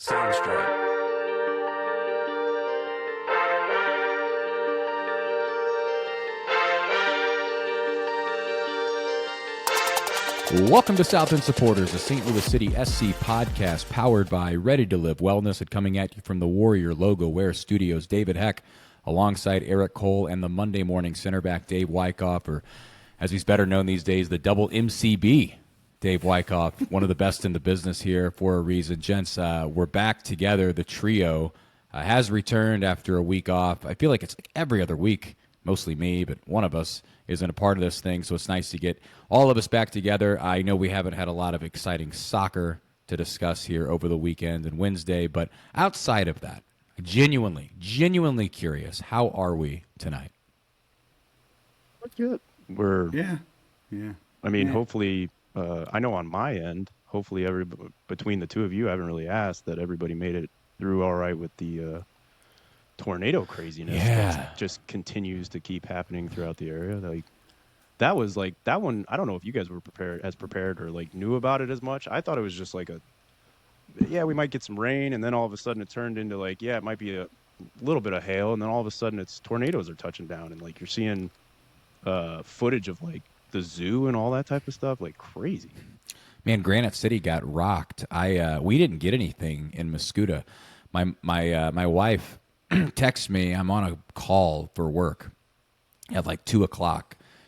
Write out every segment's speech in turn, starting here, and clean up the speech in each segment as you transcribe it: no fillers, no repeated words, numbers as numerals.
Soundstripe. Welcome to South End Supporters, the St. Louis City SC podcast powered by Ready to Live Wellness and coming at you from the Warrior Logo Wear Studios. David Heck alongside Eric Cole and the Monday morning center back Dave Wyckoff, or as he's better known these days, the double MCB. Dave Wyckoff, one of the best in the business here for a reason. Gents, we're back together. The trio has returned after a week off. I feel like it's like every other week, mostly me, but one of us isn't a part of this thing, so it's nice to get all of us back together. I know we haven't had a lot of exciting soccer to discuss here over the weekend and Wednesday, but outside of that, genuinely curious, how are we tonight? We're good. Yeah. I mean, hopefully, I know on my end, hopefully between the two of you, I haven't really asked that everybody made it through all right with the tornado craziness that just continues to keep happening throughout the area. Like that one. I don't know if you guys were prepared or like knew about it as much. I thought it was just like we might get some rain, and then all of a sudden it turned into like, it might be a little bit of hail, and then all of a sudden it's tornadoes are touching down, and like you're seeing footage of like the zoo and all that type of stuff, like crazy. Man, Granite City got rocked. We didn't get anything in Mascoutah. My wife texts me. I'm on a call for work at like 2:00.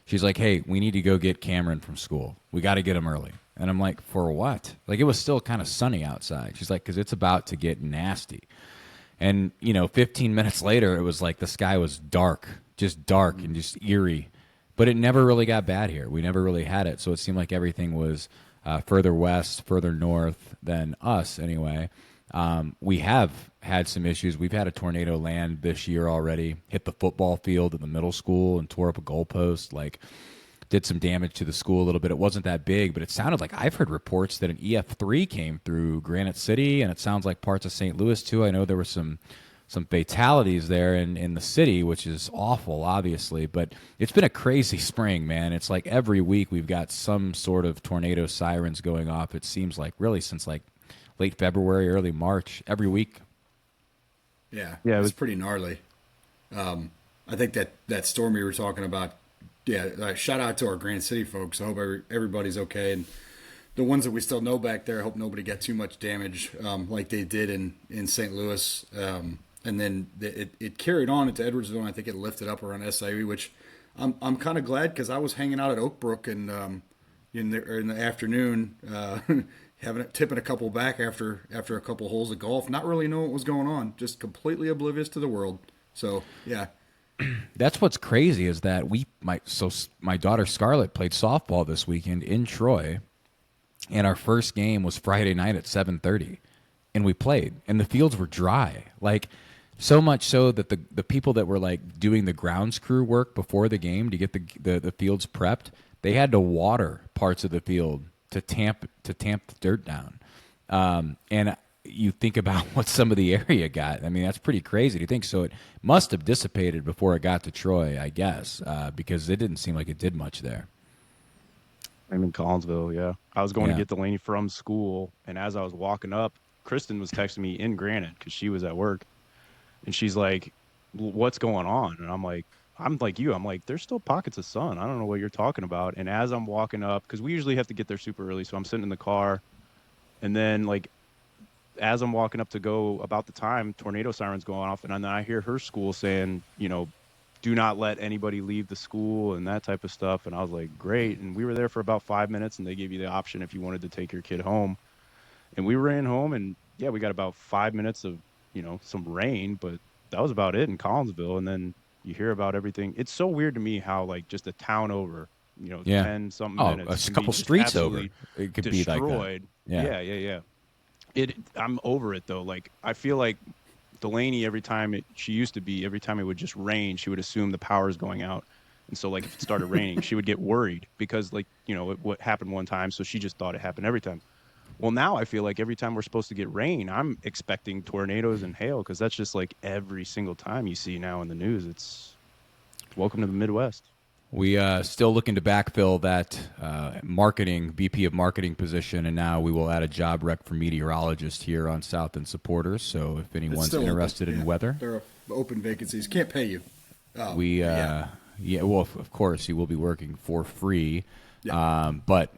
She's like, "Hey, we need to go get Cameron from school. We got to get him early." And I'm like, "For what?" Like it was still kind of sunny outside. She's like, "'Cause it's about to get nasty." And 15 minutes later, it was like the sky was dark and just eerie. But it never really got bad here. We never really had it. So it seemed like everything was further west, further north than us anyway. We have had some issues. We've had a tornado land this year already, hit the football field at the middle school and tore up a goalpost, like did some damage to the school a little bit. It wasn't that big, but it sounded like I've heard reports that an EF3 came through Granite City, and it sounds like parts of St. Louis too. I know there were some fatalities there in the city, which is awful, obviously. But it's been a crazy spring, man. It's like every week we've got some sort of tornado sirens going off. It seems like really since like late February, early March, every week. Yeah, it was pretty gnarly. I think that storm you were talking about, shout out to our Granite City folks. I hope everybody's okay. And the ones that we still know back there, I hope nobody got too much damage like they did in St.Louis. And then it carried on into Edwardsville, and I think it lifted up around SIE, which I'm kind of glad because I was hanging out at Oakbrook and in the afternoon, tipping a couple back after a couple holes of golf, not really knowing what was going on, just completely oblivious to the world. So yeah, that's what's crazy is that my daughter Scarlett played softball this weekend in Troy, and our first game was Friday night at 7:30, and we played, and the fields were dry, like so much so that the people that were like doing the grounds crew work before the game to get the fields prepped, they had to water parts of the field to tamp the dirt down. And you think about what some of the area got. I mean, that's pretty crazy to think. So it must have dissipated before it got to Troy, I guess, because it didn't seem like it did much there. I'm in Collinsville, yeah. I was going to get Delaney from school, and as I was walking up, Kristen was texting me in Granite because she was at work, and she's like, "What's going on?" And I'm like you. I'm like, there's still pockets of sun. I don't know what you're talking about. And as I'm walking up, because we usually have to get there super early, so I'm sitting in the car, and then like as I'm walking up to go about the time, tornado sirens going off, and then I hear her school saying, do not let anybody leave the school and that type of stuff. And I was like, great. And we were there for about 5 minutes, and they gave you the option if you wanted to take your kid home. And we ran home, and we got about 5 minutes of some rain, but that was about it in Collinsville. And then you hear about everything. It's so weird to me how like just a town over, 10 something minutes, a couple streets over, it could destroyed. Be like that. Yeah. I'm over it though. Like I feel like Delaney, every time it would just rain, she would assume the power is going out. And so like if it started raining, she would get worried because like, what happened one time. So she just thought it happened every time. Well, now I feel like every time we're supposed to get rain, I'm expecting tornadoes and hail because that's just like every single time you see now in the news. It's welcome to the Midwest. We still looking to backfill that marketing VP of marketing position, and now we will add a job rec for meteorologist here on South End Supporters. So if anyone's interested in weather, there are open vacancies. Can't pay you. Well, of course, he will be working for free. Yeah. But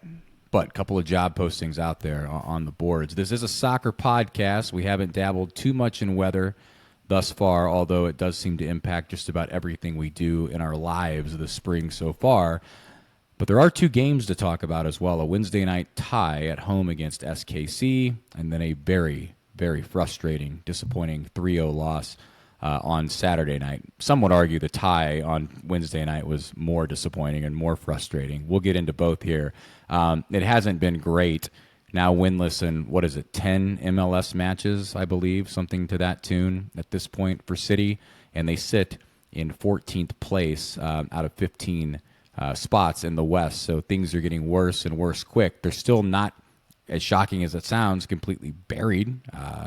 a couple of job postings out there on the boards. This is a soccer podcast. We haven't dabbled too much in weather thus far, although it does seem to impact just about everything we do in our lives this spring so far. But there are two games to talk about as well. A Wednesday night tie at home against SKC, and then a very, very frustrating, disappointing 3-0 loss on Saturday night. Some would argue the tie on Wednesday night was more disappointing and more frustrating. We'll get into both here. It hasn't been great. Now winless in, 10 MLS matches, I believe, something to that tune at this point for City. And they sit in 14th place out of 15 spots in the West. So things are getting worse and worse quick. They're still not, as shocking as it sounds, completely buried.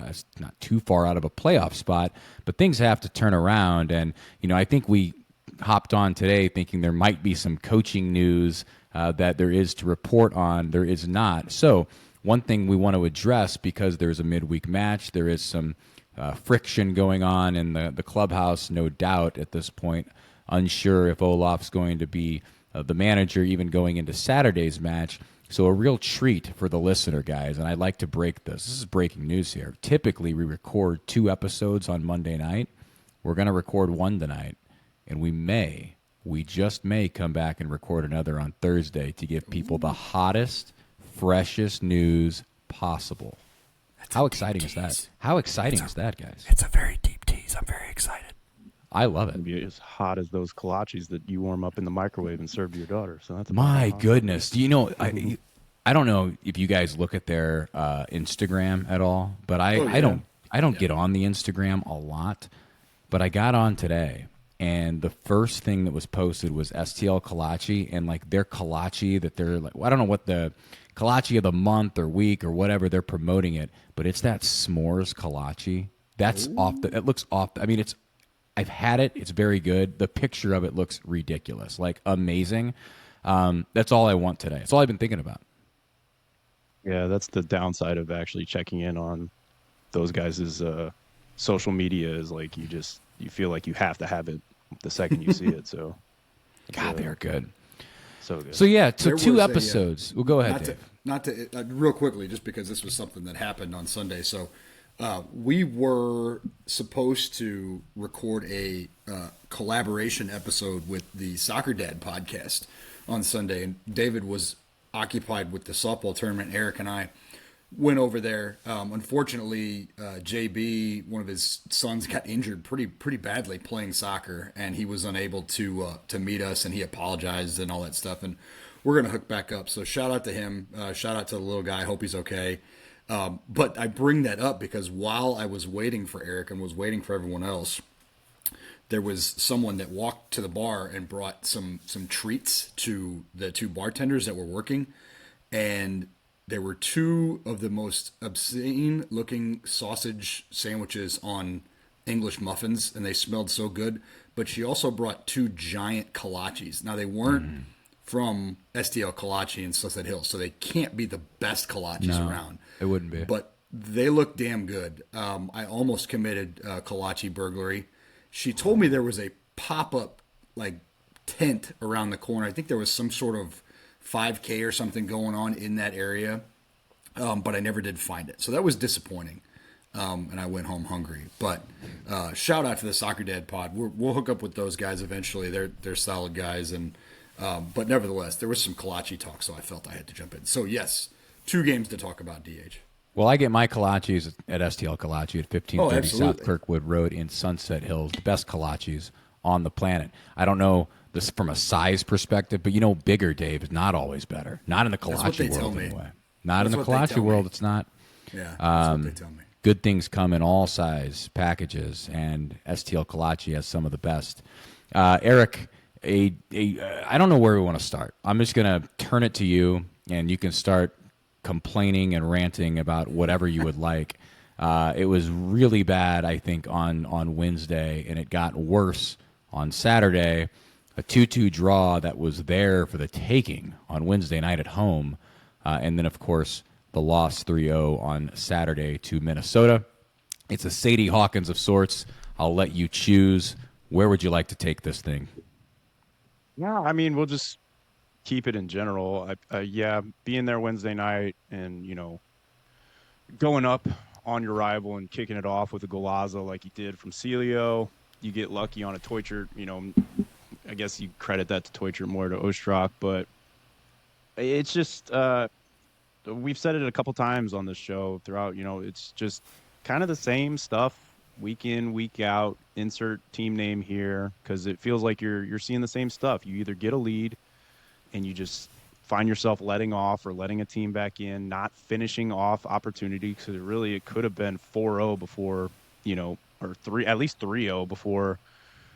It's not too far out of a playoff spot, but things have to turn around. And, I think we hopped on today thinking there might be some coaching news that there is to report on. There is not. So one thing we want to address, because there's a midweek match, there is some friction going on in the clubhouse, no doubt at this point. Unsure if Olaf's going to be the manager even going into Saturday's match. So a real treat for the listener, guys, and I'd like to break this. This is breaking news here. Typically, we record 2 episodes on Monday night. We're going to record one tonight, and we just may come back and record another on Thursday to give people the hottest, freshest news possible. How exciting is that? How exciting is that, guys? It's a very deep tease. I'm very excited. I love it. It'd be as hot as those kolaches that you warm up in the microwave and serve to your daughter. So that's my goodness. Do you know? I don't know if you guys look at their Instagram at all, but I don't get on the Instagram a lot. But I got on today, and the first thing that was posted was STL Kolache, and like their kolache that they're like, I don't know what the kolache of the month or week or whatever they're promoting it, but it's that s'mores kolache. That's it looks off. I mean, I've had it. It's very good. The picture of it looks ridiculous, like amazing. That's all I want today. That's all I've been thinking about. Yeah, that's the downside of actually checking in on those guys' social media is like you feel like you have to have it the second you see it. So, God, they're good. So good. So yeah, so 2 episodes. We'll go ahead, Dave. Not to real quickly, just because this was something that happened on Sunday. So we were supposed to record a collaboration episode with the Soccer Dad podcast on Sunday, and David was occupied with the softball tournament. Eric and I went over there. Unfortunately, JB, one of his sons, got injured pretty badly playing soccer, and he was unable to meet us, and he apologized and all that stuff. And we're gonna hook back up. So shout out to him. Shout out to the little guy. Hope he's okay. But I bring that up because while I was waiting for Eric and was waiting for everyone else, there was someone that walked to the bar and brought some treats to the 2 bartenders that were working, and there were 2 of the most obscene looking sausage sandwiches on English muffins, and they smelled so good. But she also brought 2 giant kolaches. Now they weren't from STL Kolache in Sunset Hills, so they can't be the best kolaches around. It wouldn't be. But they look damn good. I almost committed kolache burglary. She told me there was a pop-up like tent around the corner. I think there was some sort of 5K or something going on in that area, but I never did find it. So that was disappointing, and I went home hungry. But shout out to the Soccer Dad pod. We'll hook up with those guys eventually. They're solid guys, and but nevertheless, there was some kolache talk, so I felt I had to jump in. So yes, 2 games to talk about, DH. Well, I get my kolaches at STL Kolache at 1530 South Kirkwood Road in Sunset Hills. The best kolaches on the planet. I don't know this from a size perspective, but bigger, Dave, is not always better. Not in the kolache world, anyway. Not in the kolache world, it's not. Yeah, that's what they tell me. Good things come in all size packages, and STL Kolache has some of the best. Eric, I don't know where we want to start. I'm just going to turn it to you, and you can start complaining and ranting about whatever you would like. It was really bad, I think, on Wednesday, and it got worse on Saturday. a 2-2 draw that was there for the taking on Wednesday night at home. And then, of course, the loss 3-0 on Saturday to Minnesota. It's a Sadie Hawkins of sorts. I'll let you choose. Where would you like to take this thing? Yeah, I mean, we'll just keep it in general. Yeah, being there Wednesday night and, going up on your rival and kicking it off with a golazo like you did from Celio. You get lucky on a Teutschert, I guess you credit that to Teutschert more to Ostrak, but it's just we've said it a couple times on this show throughout, it's just kind of the same stuff week in, week out, insert team name here, because it feels like you're seeing the same stuff. You either get a lead and you just find yourself letting off or letting a team back in, not finishing off opportunity, because it could have been 4-0 before, or at least 3-0 before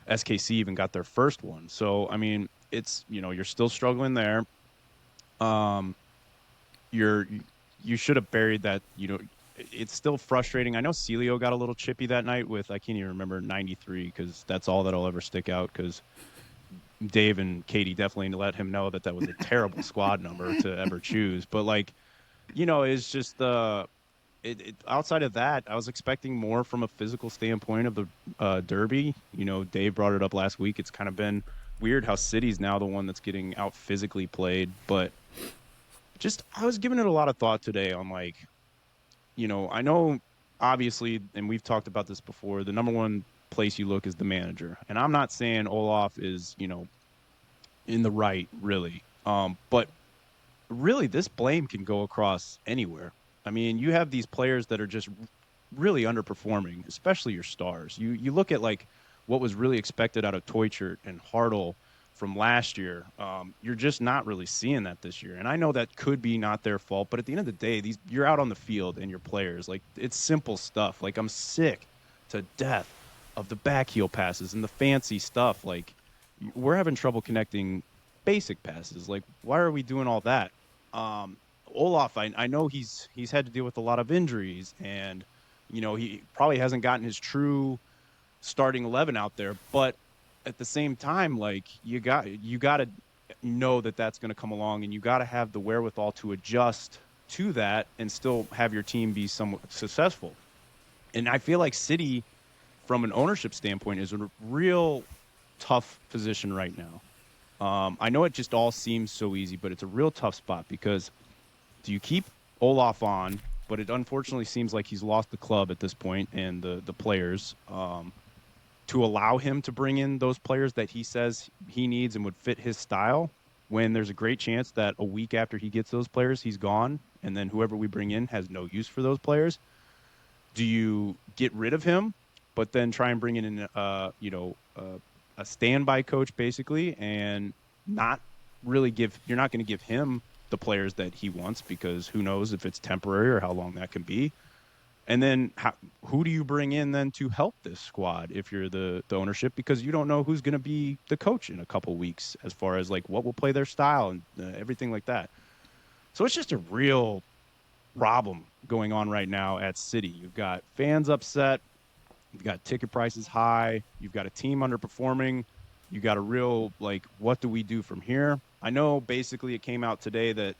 SKC even got their first one. So, I mean, it's, you're still struggling there. You should have buried that, it's still frustrating. I know Celio got a little chippy that night with, I can't even remember, 93, because that's all that'll ever stick out, because Dave and Katie definitely let him know that was a terrible squad number to ever choose. But it's just outside of that, I was expecting more from a physical standpoint of the derby. Dave brought it up last week. It's kind of been weird how City's now the one that's getting out physically played. But I was giving it a lot of thought today on I know obviously, and we've talked about this before, the number one place you look is the manager. And I'm not saying Olaf is, in the right, really. But really, this blame can go across anywhere. I mean, you have these players that are just really underperforming, especially your stars. You look at what was really expected out of Teutschert and Hartl from last year. You're just not really seeing that this year. And I know that could be not their fault, but at the end of the day, you're out on the field and your players, it's simple stuff. I'm sick to death of the back heel passes and the fancy stuff. We're having trouble connecting basic passes. Why are we doing all that? Olaf, I know he's had to deal with a lot of injuries, and he probably hasn't gotten his true starting 11 out there. But at the same time, you got to know that that's going to come along, and you got to have the wherewithal to adjust to that and still have your team be somewhat successful. And I feel like City, from an ownership standpoint, is a real tough position right now. I know it just all seems so easy, but it's a real tough spot, because do you keep Olaf on? But it unfortunately seems like he's lost the club at this point and the players to allow him to bring in those players that he says he needs and would fit his style, when there's a great chance that a week after he gets those players, he's gone, and then whoever we bring in has no use for those players. Do you get rid of him, but then try and bring in a standby coach, basically, and not really you're not going to give him the players that he wants, because who knows if it's temporary or how long that can be. And then who do you bring in then to help this squad if you're the ownership, because you don't know who's going to be the coach in a couple weeks, as far as what will play their style and everything like that. So it's just a real problem going on right now at City. You've got fans upset. You've got ticket prices high. You've got a team underperforming. You got a real, what do we do from here? I know basically it came out today that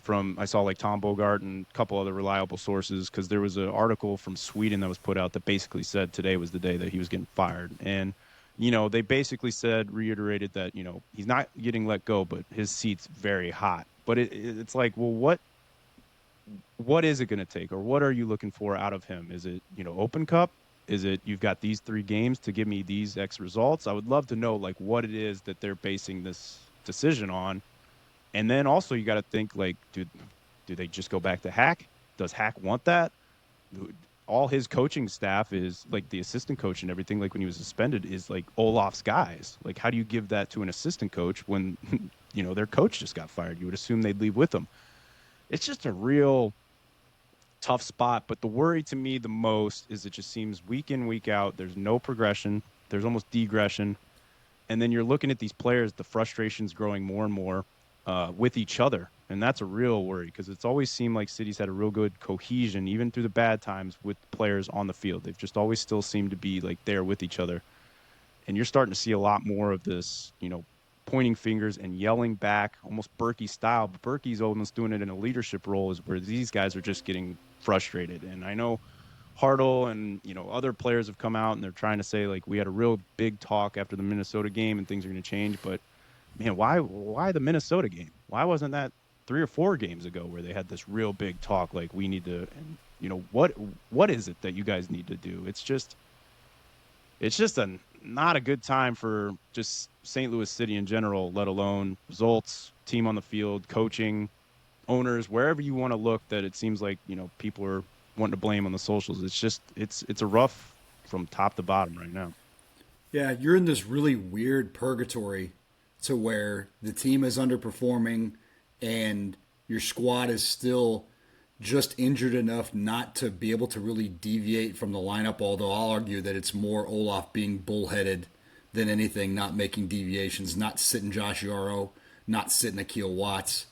I saw Tom Bogart and a couple other reliable sources, because there was an article from Sweden that was put out that basically said today was the day that he was getting fired. And, they basically reiterated that, he's not getting let go, but his seat's very hot. But it's well, what is it going to take, or what are you looking for out of him? Is it, Open Cup? Is it you've got these 3 games to give me these X results? I would love to know what it is that they're basing this decision on. And then also you got to think do they just go back to Hack? Does Hack want that? All his coaching staff is the assistant coach and everything, when he was suspended, is Olaf's guys. How do you give that to an assistant coach when their coach just got fired? You would assume they'd leave with them. It's just a real tough spot. But the worry to me the most is it just seems week in, week out, there's no progression. There's almost degression. And then you're looking at these players, the frustration's growing more and more with each other. And that's a real worry, because it's always seemed like City's had a real good cohesion, even through the bad times, with players on the field. They've just always still seemed to be there with each other. And you're starting to see a lot more of this, pointing fingers and yelling back, almost Berkey style. But Berkey's almost doing it in a leadership role, is where these guys are just getting frustrated. And I know Hartle and other players have come out and they're trying to say like we had a real big talk after the Minnesota game and things are going to change. But man, why the Minnesota game? Why wasn't that 3 or 4 games ago where they had this real big talk like we need to? And what is it that you guys need to do? It's just not a good time for just St. Louis City in general, let alone results, team on the field, coaching, owners, wherever you want to look. That it seems like people are wanting to blame on the socials. It's just it's a rough from top to bottom right now. Yeah, you're in this really weird purgatory to where the team is underperforming and your squad is still just injured enough not to be able to really deviate from the lineup, although I'll argue that it's more Olaf being bullheaded than anything, not making deviations, not sitting Josh Yarrow, not sitting Akil Watts.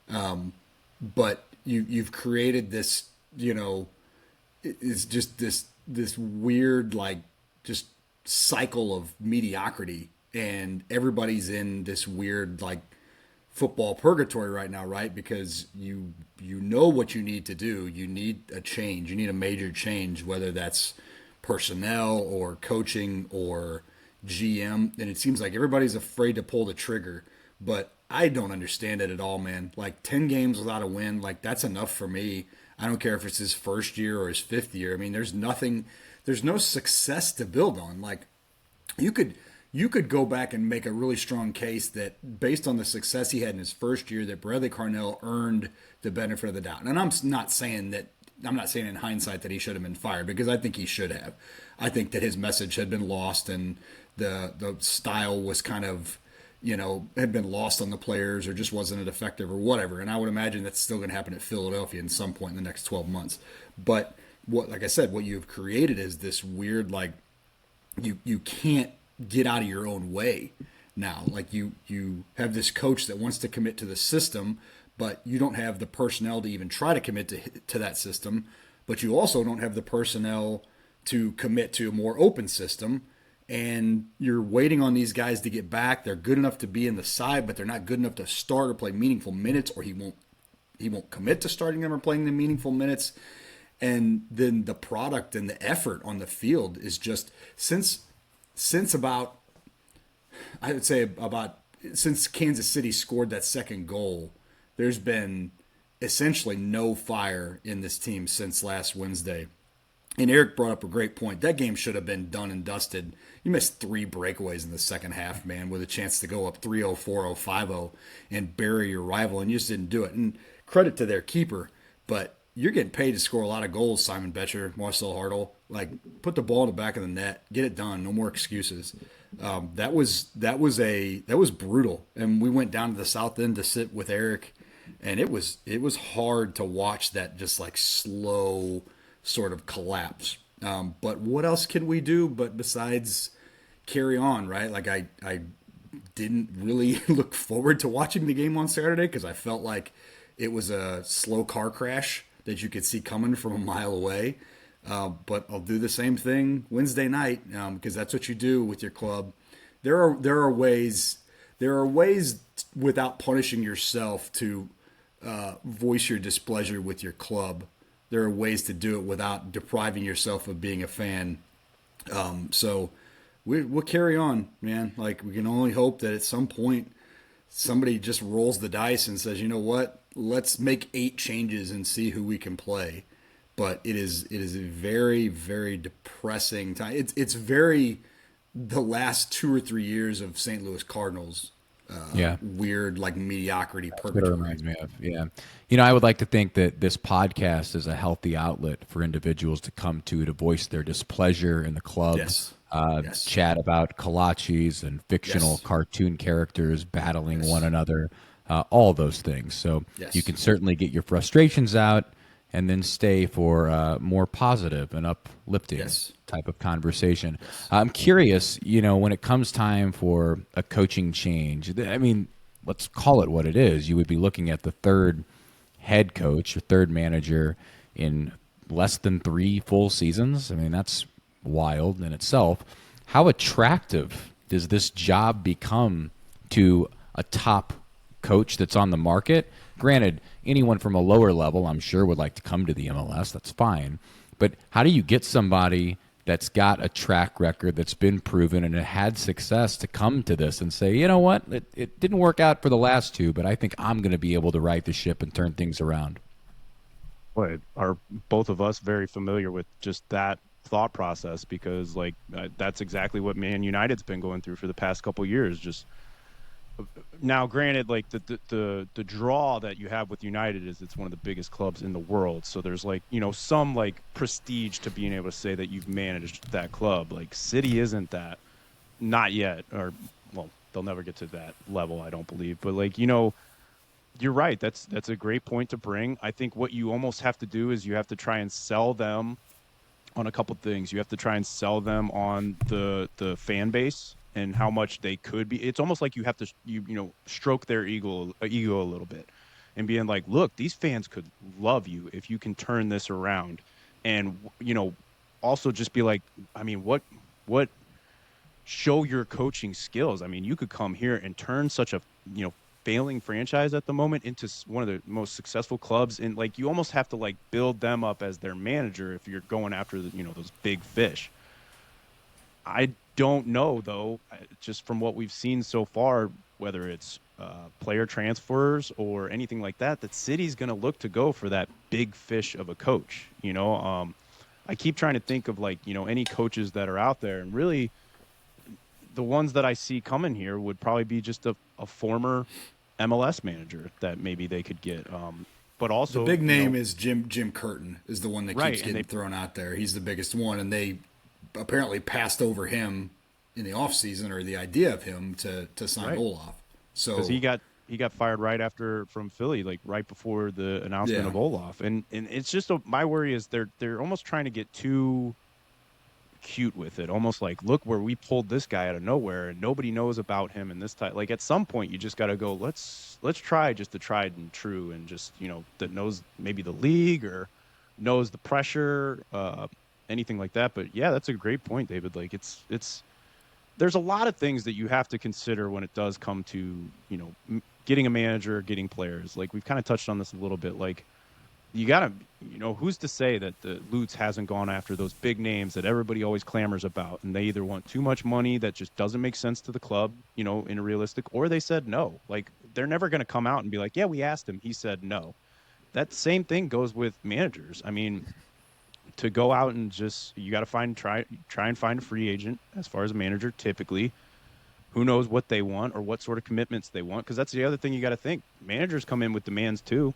But you've created this, it's just this weird, like, just cycle of mediocrity, and everybody's in this weird, like, football purgatory right now, right? Because you know what you need to do. You need a change. You need a major change, whether that's personnel or coaching or GM. And it seems like everybody's afraid to pull the trigger. But I don't understand it at all, man. Like 10 games without a win, like that's enough for me. I don't care if it's his first year or his fifth year. I mean, there's no success to build on. Like you could go back and make a really strong case that based on the success he had in his first year, that Bradley Carnell earned the benefit of the doubt. And I'm not saying in hindsight that he should have been fired, because I think he should have. I think that his message had been lost and the style was kind of, had been lost on the players or just wasn't as effective or whatever. And I would imagine that's still going to happen at Philadelphia in some point in the next 12 months. But like I said, what you've created is this weird, like, you can't get out of your own way now. Like you have this coach that wants to commit to the system, but you don't have the personnel to even try to commit to that system. But you also don't have the personnel to commit to a more open system. And you're waiting on these guys to get back. They're good enough to be in the side, but they're not good enough to start or play meaningful minutes, or he won't commit to starting them or playing the meaningful minutes. And then the product and the effort on the field is just since about, I would say about since Kansas City scored that second goal, there's been essentially no fire in this team since last Wednesday. And Eric brought up a great point. That game should have been done and dusted. You missed 3 breakaways in the second half, man, with a chance to go up 3-0, 4-0, 5-0 and bury your rival, and you just didn't do it. And credit to their keeper, but you're getting paid to score a lot of goals, Simon Betcher, Marcel Hartle. Like, put the ball in the back of the net, get it done. No more excuses. That was brutal. And we went down to the south end to sit with Eric, and it was hard to watch that just like slow sort of collapse. But what else can we do but besides carry on, right? Like I didn't really look forward to watching the game on Saturday because I felt like it was a slow car crash that you could see coming from a mile away. But I'll do the same thing Wednesday night because that's what you do with your club. There are ways without punishing yourself to voice your displeasure with your club. There are ways to do it without depriving yourself of being a fan. So we'll carry on, man. Like, we can only hope that at some point somebody just rolls the dice and says, you know what, let's make 8 changes and see who we can play. But it is a very, very depressing time. It's very the last 2 or 3 years of St. Louis Cardinals. Weird, like, mediocrity purgatory. That's what it reminds me of. Yeah. I would like to think that this podcast is a healthy outlet for individuals to come to voice their displeasure in the club. Yes. Chat about kolaches and fictional cartoon characters battling one another, all those things. So you can certainly get your frustrations out and then stay for more positive and uplifting type of conversation. I'm curious, when it comes time for a coaching change, I mean, let's call it what it is. You would be looking at the third head coach or third manager in less than 3 full seasons. I mean, that's wild in itself. how attractive does this job become to a top coach that's on the market? Granted, anyone from a lower level, I'm sure, would like to come to the MLS. That's fine. But how do you get somebody that's got a track record that's been proven and had success to come to this and say, you know what, it didn't work out for the last two, but I think I'm going to be able to right the ship and turn things around? But are both of us very familiar with just that thought process? Because like that's exactly what Man United's been going through for the past couple years. Just now, granted, like the draw that you have with United is it's one of the biggest clubs in the world. So there's like, you know, some like prestige to being able to say that you've managed that club. Like City isn't that, not yet, or well, they'll never get to that level, I don't believe. But like, you know, you're right. That's a great point to bring. I think what you almost have to do is you have to try and sell them on a couple things. You have to try and sell them on the fan base and how much they could be. It's almost like you have to you know stroke their ego a little bit and being like, look, these fans could love you if you can turn this around. And you know, also just be like, I mean, what show your coaching skills. I mean, you could come here and turn such a, you know, failing franchise at the moment into one of the most successful clubs, and like you almost have to like build them up as their manager if you're going after the, you know, those big fish. I don't know though, just from what we've seen so far, whether it's player transfers or anything like that, that City's going to look to go for that big fish of a coach. You know, I keep trying to think of like, you know, any coaches that are out there, and really the ones that I see coming here would probably be just a former MLS manager that maybe they could get. But also the big name is Jim Curtin is the one that right, keeps getting thrown out there. He's the biggest one, and they apparently passed over him in the offseason, or the idea of him to sign right. Olaf. So because he got fired right after from Philly, like right before the announcement of Olaf, and it's just my worry is they're almost trying to get too cute with it, almost like, look where we pulled this guy out of nowhere and nobody knows about him in this type. Like at some point you just got to go, let's try just the tried and true, and just, you know, that knows maybe the league or knows the pressure, anything like that. But yeah, that's a great point, David. Like it's there's a lot of things that you have to consider when it does come to, you know, getting a manager, getting players. Like we've kind of touched on this a little bit. Like you got to, you know, who's to say that the Lutz hasn't gone after those big names that everybody always clamors about, and they either want too much money that just doesn't make sense to the club, you know, in a realistic, or they said no. Like they're never going to come out and be like, yeah, we asked him, he said no. That same thing goes with managers. I mean, to go out and just, you got to try and find a free agent as far as a manager. Typically, who knows what they want or what sort of commitments they want, because that's the other thing you got to think. Managers come in with demands too.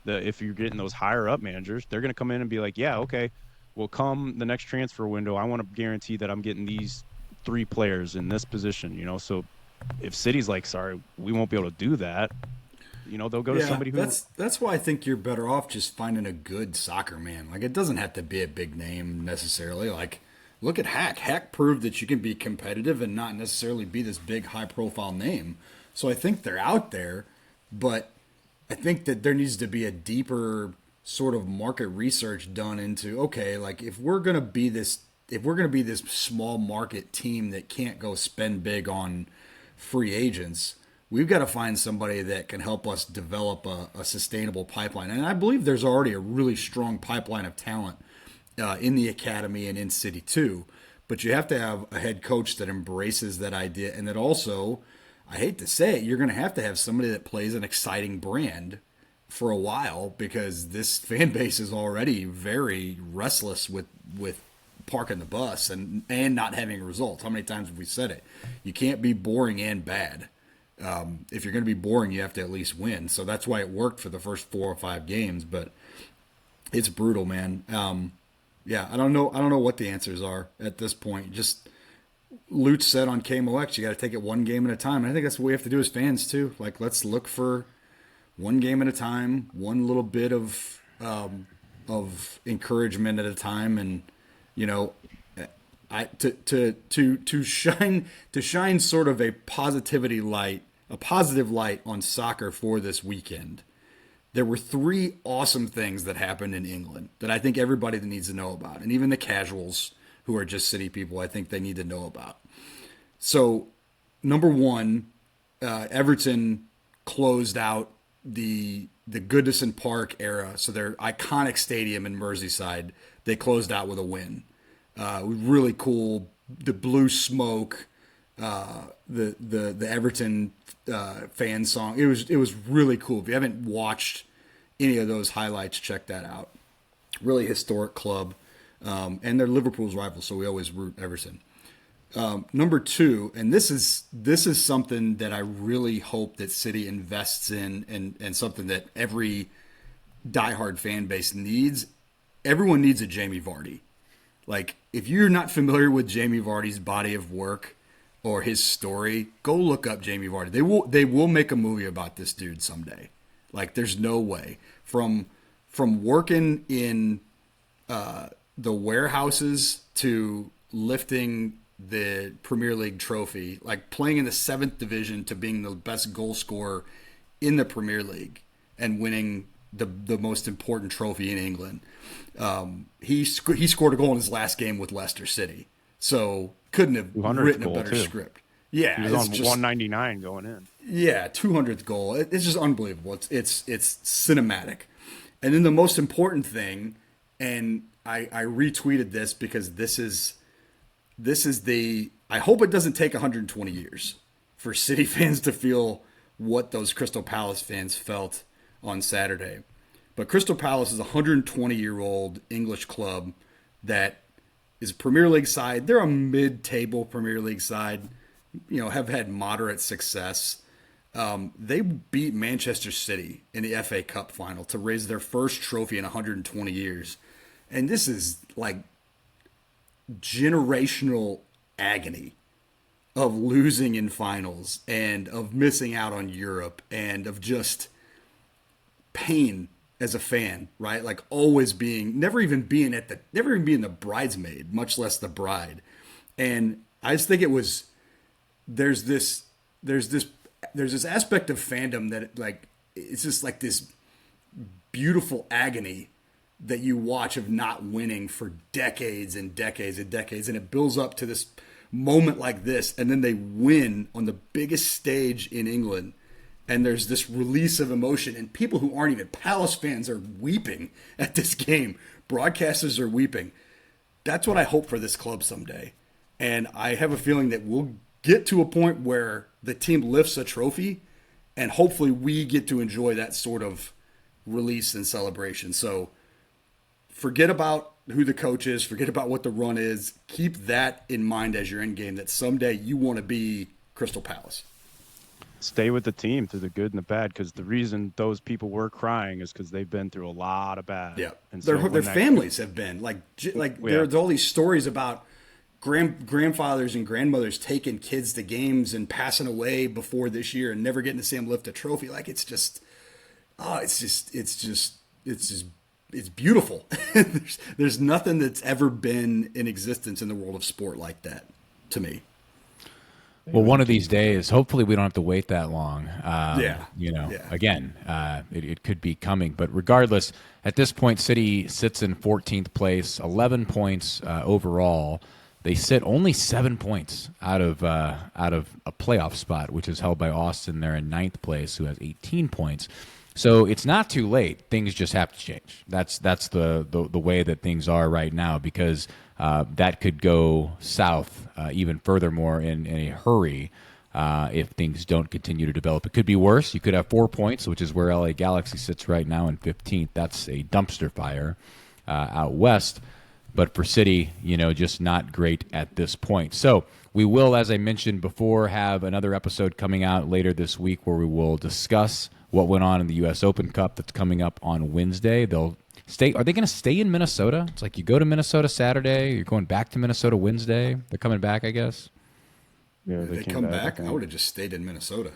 If you're getting those higher up managers, they're going to come in and be like, yeah, okay, well, come the next transfer window, I want to guarantee that I'm getting these 3 players in this position, you know. So if City's like, sorry, we won't be able to do that, you know, they'll go to somebody who. That's why I think you're better off just finding a good soccer man. Like it doesn't have to be a big name necessarily. Like look at Hack. Hack proved that you can be competitive and not necessarily be this big high profile name. So I think they're out there, but I think that there needs to be a deeper sort of market research done into, okay, like if we're going to be this small market team that can't go spend big on free agents, we've got to find somebody that can help us develop a sustainable pipeline. And I believe there's already a really strong pipeline of talent in the academy and in City too. But you have to have a head coach that embraces that idea, and that also, I hate to say it, you're going to have somebody that plays an exciting brand for a while, because this fan base is already very restless with parking the bus and not having results. How many times have we said it? You can't be boring and bad. If you're going to be boring, you have to at least win. So that's why it worked for the first 4 or 5 games, but it's brutal, man. Yeah, I don't know what the answers are at this point. Just Lutz said on KMOX, you got to take it one game at a time. And I think that's what we have to do as fans too. Like, let's look for one game at a time, one little bit of encouragement at a time, and you know, to shine sort of a positive light on soccer for this weekend. There were 3 awesome things that happened in England that I think everybody needs to know about, and even the casuals who are just City people, I think they need to know about. So, number one, Everton closed out the Goodison Park era. So their iconic stadium in Merseyside, they closed out with a win. Really cool. The blue smoke, the Everton fan song. It was really cool. If you haven't watched any of those highlights, check that out. Really historic club, and they're Liverpool's rivals, so we always root Everton. Number two, and this is something that I really hope that City invests in, and something that every diehard fan base needs. Everyone needs a Jamie Vardy. Like, if you're not familiar with Jamie Vardy's body of work or his story, go look up Jamie Vardy. They will make a movie about this dude someday. Like, there's no way. From working in the warehouses to lifting the Premier League trophy, like playing in the 7th division to being the best goal scorer in the Premier League and winning the most important trophy in England. He scored a goal in his last game with Leicester City, so couldn't have written a better script. Yeah, he was on 199 going in. Yeah, 200th goal. It's just unbelievable. It's cinematic. And then the most important thing, and I retweeted this because this is the. I hope it doesn't take 120 years for City fans to feel what those Crystal Palace fans felt on Saturday. But Crystal Palace is a 120-year-old English club that is a Premier League side. They're a mid-table Premier League side, have had moderate success. They beat Manchester City in the FA Cup final to raise their first trophy in 120 years. And this is like generational agony of losing in finals and of missing out on Europe and of just pain as a fan, right? Like always never even being the bridesmaid, much less the bride. And I just think there's this aspect of fandom that like, it's just like this beautiful agony that you watch of not winning for decades and decades and decades. And it builds up to this moment like this. And then they win on the biggest stage in England. And there's this release of emotion, and people who aren't even Palace fans are weeping at this game. Broadcasters are weeping. That's what I hope for this club someday. And I have a feeling that we'll get to a point where the team lifts a trophy, and hopefully we get to enjoy that sort of release and celebration. So forget about who the coach is, forget about what the run is. Keep that in mind as your end game, that someday you want to be Crystal Palace. Stay with the team through the good and the bad, because the reason those people were crying is because they've been through a lot of bad. Yeah, and so their families have been there's all these stories about grandfathers and grandmothers taking kids to games and passing away before this year and never getting to see them lift a trophy. Like it's beautiful. there's nothing that's ever been in existence in the world of sport like that to me. Well, one of these days, hopefully we don't have to wait that long. Again, it could be coming. But regardless, at this point, City sits in 14th place, 11 points overall. They sit only 7 points out of a playoff spot, which is held by Austin. They're in 9th place, who has 18 points. So it's not too late. Things just have to change. That's the way that things are right now, because that could go south even furthermore in a hurry if things don't continue to develop. It could be worse. You could have 4 points, which is where LA Galaxy sits right now in 15th. That's a dumpster fire out west. But for City, just not great at this point. So we will, as I mentioned before, have another episode coming out later this week where we will discuss what went on in the U.S. Open Cup that's coming up on Wednesday. Are they going to stay in Minnesota? It's like you go to Minnesota Saturday, you're going back to Minnesota Wednesday. They're coming back, I guess. Yeah, they come back. I would have just stayed in Minnesota.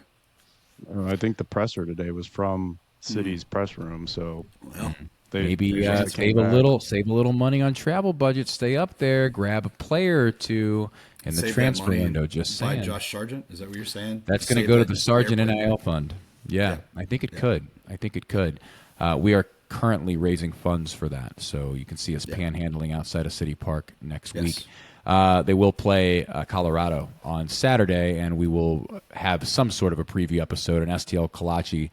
I think the presser today was from City's press room, so maybe save a little money on travel budget. Stay up there, grab a player or two in the transfer window. Just saying. Buy Josh Sargent? Is that what you're saying? That's going to go to the Sargent NIL fund. Yeah, I think it could. We are currently raising funds for that. So you can see us panhandling outside of City Park next week. They will play Colorado on Saturday, and we will have some sort of a preview episode, an STL Kalachi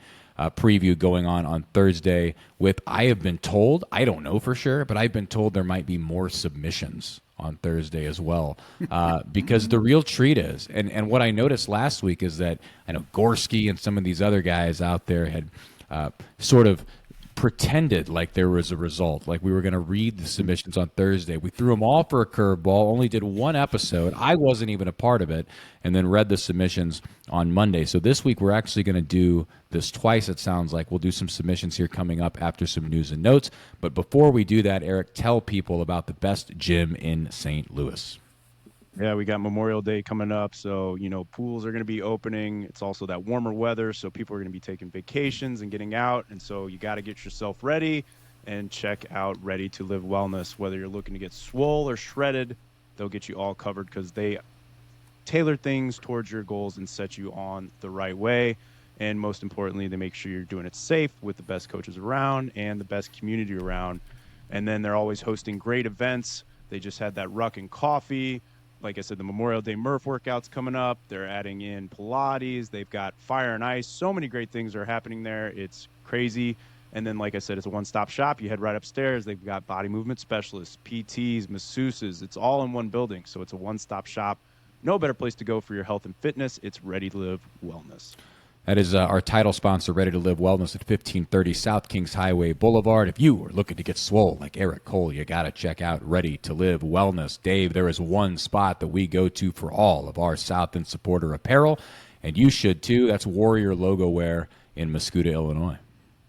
preview going on Thursday with, I have been told, I don't know for sure, but I've been told there might be more submissions on Thursday as well, because the real treat is, and what I noticed last week is that I know Gorski and some of these other guys out there had sort of pretended like there was a result, like we were going to read the submissions on Thursday. We threw them all for a curveball, only did one episode. I wasn't even a part of it, and then read the submissions on Monday. So this week we're actually going to do this twice, it sounds like. We'll do some submissions here coming up after some news and notes. But before we do that, Eric, tell people about the best gym in St. Louis. Yeah, we got Memorial Day coming up, so, pools are going to be opening. It's also that warmer weather, so people are going to be taking vacations and getting out, and so you got to get yourself ready and check out Ready to Live Wellness. Whether you're looking to get swole or shredded, they'll get you all covered because they tailor things towards your goals and set you on the right way. And most importantly, they make sure you're doing it safe with the best coaches around and the best community around. And then they're always hosting great events. They just had that Ruck and Coffee. Like I said, the Memorial Day Murph workouts coming up. They're adding in Pilates. They've got Fire and Ice. So many great things are happening there. It's crazy. And then, like I said, it's a one-stop shop. You head right upstairs. They've got body movement specialists, PTs, masseuses. It's all in one building. So it's a one-stop shop. No better place to go for your health and fitness. It's Ready to Live Wellness. That is our title sponsor, Ready to Live Wellness at 1530 South Kings Highway Boulevard. If you are looking to get swole like Eric Cole, you got to check out Ready to Live Wellness. Dave, there is one spot that we go to for all of our South End supporter apparel, and you should too. That's Warrior Logo Wear in Mascoutah, Illinois.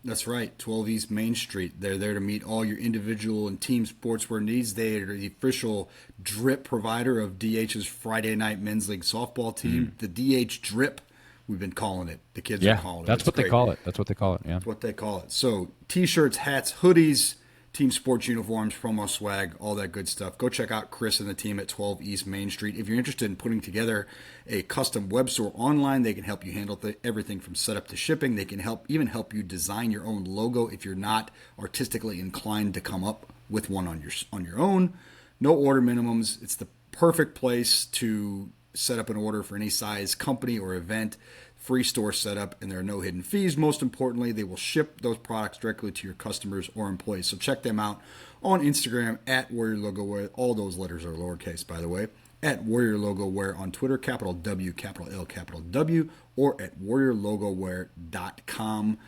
That's right, 12 East Main Street. They're there to meet all your individual and team sportswear needs. They are the official drip provider of DH's Friday Night Men's League softball team. The DH Drip, we've been calling it. The kids are calling it. That's what they call it. That's what they call it, yeah. That's what they call it. So T-shirts, hats, hoodies, team sports uniforms, promo swag, all that good stuff. Go check out Chris and the team at 12 East Main Street. If you're interested in putting together a custom web store online, they can help you handle everything from setup to shipping. They can even help you design your own logo if you're not artistically inclined to come up with one on your own. No order minimums. It's the perfect place to set up an order for any size company or event. Free store setup, and there are no hidden fees. Most importantly, they will ship those products directly to your customers or employees. So check them out on Instagram at Warrior Logo Wear. All those letters are lowercase, by the way. At Warrior Logo Wear on Twitter, capital W, capital L, capital W, or at warriorlogowear.com.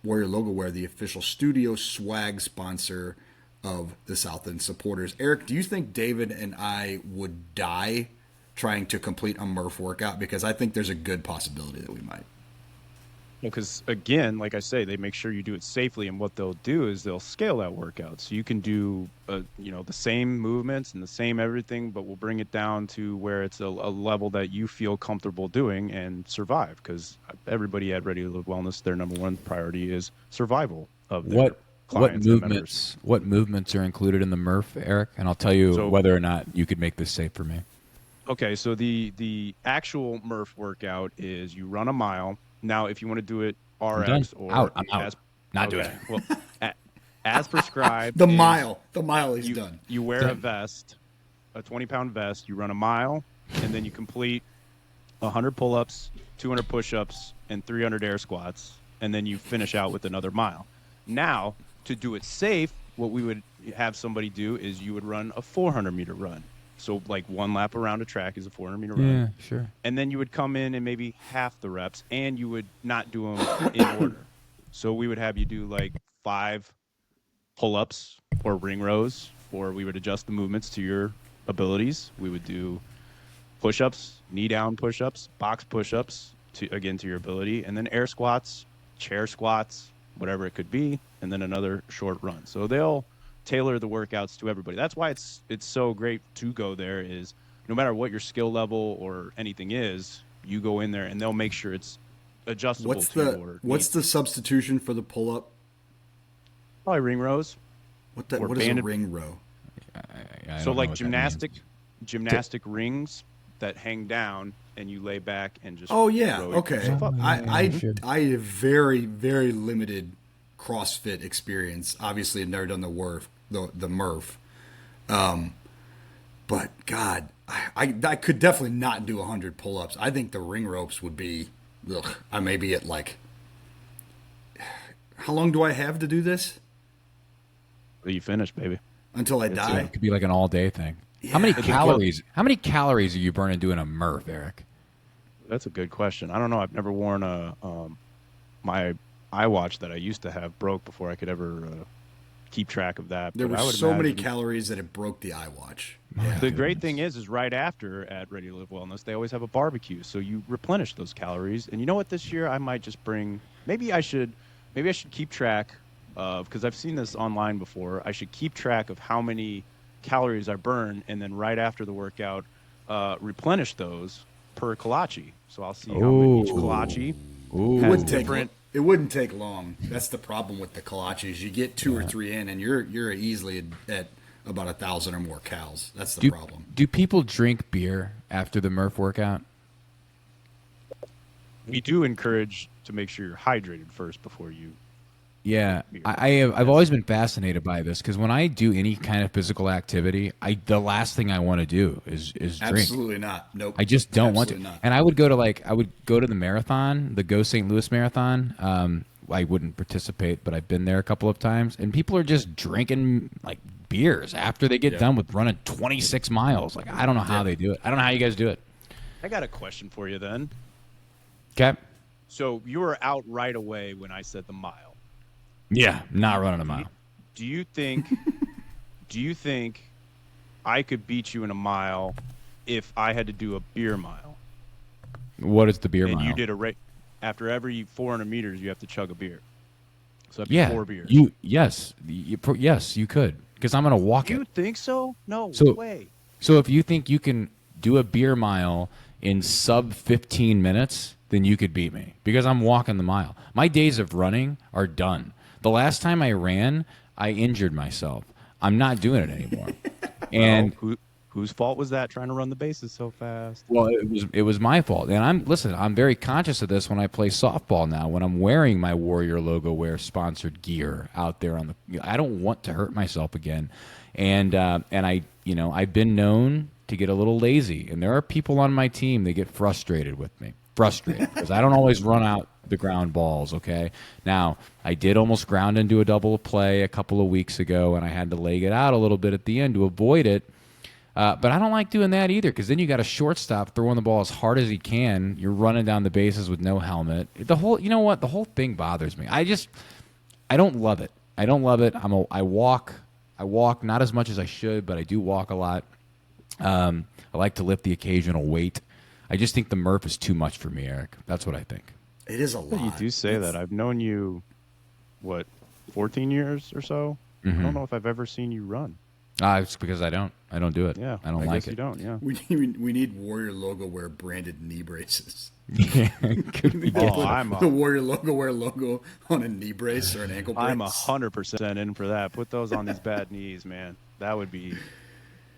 Warrior Logo Wear, the official studio swag sponsor of the South End supporters. Eric, do you think David and I would die trying to complete a Murph workout? Because I think there's a good possibility that we might. Because, again, like I say, they make sure you do it safely, and what they'll do is they'll scale that workout. So you can do, the same movements and the same everything, but we'll bring it down to where it's a level that you feel comfortable doing and survive. Because everybody at Ready to Live Wellness, their number one priority is survival of their clients and members. What movements are included in the Murph, Eric? And I'll tell you whether or not you could make this safe for me. Okay, so the actual Murph workout is you run a mile. Now, if you want to do it RX or I'm out. Not doing it. Well, as prescribed, the mile is done. You wear a vest, a 20-pound vest. You run a mile, and then you complete 100 pull-ups, 200 push-ups, and 300 air squats, and then you finish out with another mile. Now, to do it safe, what we would have somebody do is you would run a 400-meter run. So, like, one lap around a track is a 400-meter run. Yeah, sure. And then you would come in and maybe half the reps, and you would not do them in order. So we would have you do, like, 5 pull-ups or ring rows, or we would adjust the movements to your abilities. We would do push-ups, knee-down push-ups, box push-ups, to your ability, and then air squats, chair squats, whatever it could be, and then another short run. So they'll tailor the workouts to everybody. That's why it's so great to go there, is no matter what your skill level or anything is, you go in there and they'll make sure it's adjustable What's the substitution for the pull-up? Probably ring rows. What is a ring row? I so like gymnastic rings that hang down and you lay back and just okay. I have very, very limited CrossFit experience. Obviously, I've never done the Murph. But God, I could definitely not do 100 pull-ups. I think the ring ropes would be. Ugh, I may be at like. How long do I have to do this? Well, you finish, baby. Until I die. It could be like an all-day thing. Yeah. How many calories? How many calories are you burning doing a Murph, Eric? That's a good question. I don't know. I've never worn a my iWatch that I used to have broke before I could ever keep track of that. There But were I would so many imagine calories that it broke the iWatch. Yeah. the great thing is right after at Ready to Live Wellness, they always have a barbecue, so you replenish those calories. And you know what? This year I might just bring. Maybe I should keep track of, because I've seen this online before. I should keep track of how many calories I burn, and then right after the workout, replenish those per kolache. So I'll see how many each kolache has different. It wouldn't take long. That's the problem with the kolaches. You get 2 or 3 in, and you're easily at about 1,000 or more calories. That's the problem. Do people drink beer after the Murph workout? We do encourage to make sure you're hydrated first before you. Yeah, I've always been fascinated by this because when I do any kind of physical activity, the last thing I want to do is drink. Absolutely not. Nope. I just don't want to. Not. And I would go to the marathon, the Go St. Louis Marathon. I wouldn't participate, but I've been there a couple of times, and people are just drinking like beers after they get done with running 26 miles. Like, I don't know how they do it. I don't know how you guys do it. I got a question for you then. Okay. So you were out right away when I said the mile. Yeah, not running a mile. Do you think I could beat you in a mile if I had to do a beer mile? What is the beer mile? And you did after every 400 meters, you have to chug a beer. So that'd be 4 beers. Yes, you could, because I'm going to walk it. You think so? No way. So if you think you can do a beer mile in sub 15 minutes, then you could beat me because I'm walking the mile. My days of running are done. The last time I ran, I injured myself. I'm not doing it anymore. And whose fault was that? Trying to run the bases so fast. Well, it was my fault. And I'm very conscious of this when I play softball now. When I'm wearing my Warrior Logo Wear sponsored gear out there I don't want to hurt myself again. And I've been known to get a little lazy. And there are people on my team that get frustrated with me. Because I don't always run out the ground balls, okay? Now, I did almost ground into a double play a couple of weeks ago, and I had to leg it out a little bit at the end to avoid it. But I don't like doing that either, because then you got a shortstop throwing the ball as hard as he can. You're running down the bases with no helmet. The whole thing bothers me. I don't love it. I don't love it. I walk not as much as I should, but I do walk a lot. I like to lift the occasional weight. I just think the Murph is too much for me, Eric. That's what I think. It is a lot. You do say that. I've known you, 14 years or so? Mm-hmm. I don't know if I've ever seen you run. It's because I don't do it. Yeah, I don't like it. You don't. Yeah. We need Warrior Logo Wear branded knee braces. Yeah, could be good. The Warrior Logo Wear logo on a knee brace or an ankle brace. I'm 100% in for that. Put those on these bad knees, man. That would be.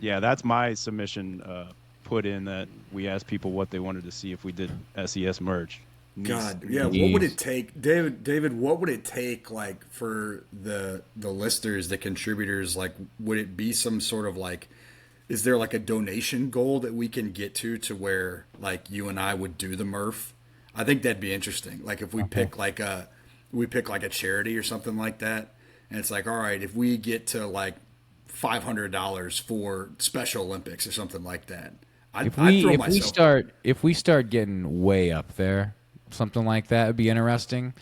Yeah, that's my submission. Put in that we asked people what they wanted to see if we did SES merch. God, yeah. What would it take, David? What would it take, like, for the listeners, the contributors? Like, would it be some sort of like? Is there like a donation goal that we can get to where like you and I would do the Murph? I think that'd be interesting. Like if we pick like a charity or something like that, and it's like, all right, if we get to like $500 for Special Olympics or something like that. If we start getting way up there, something like that would be interesting.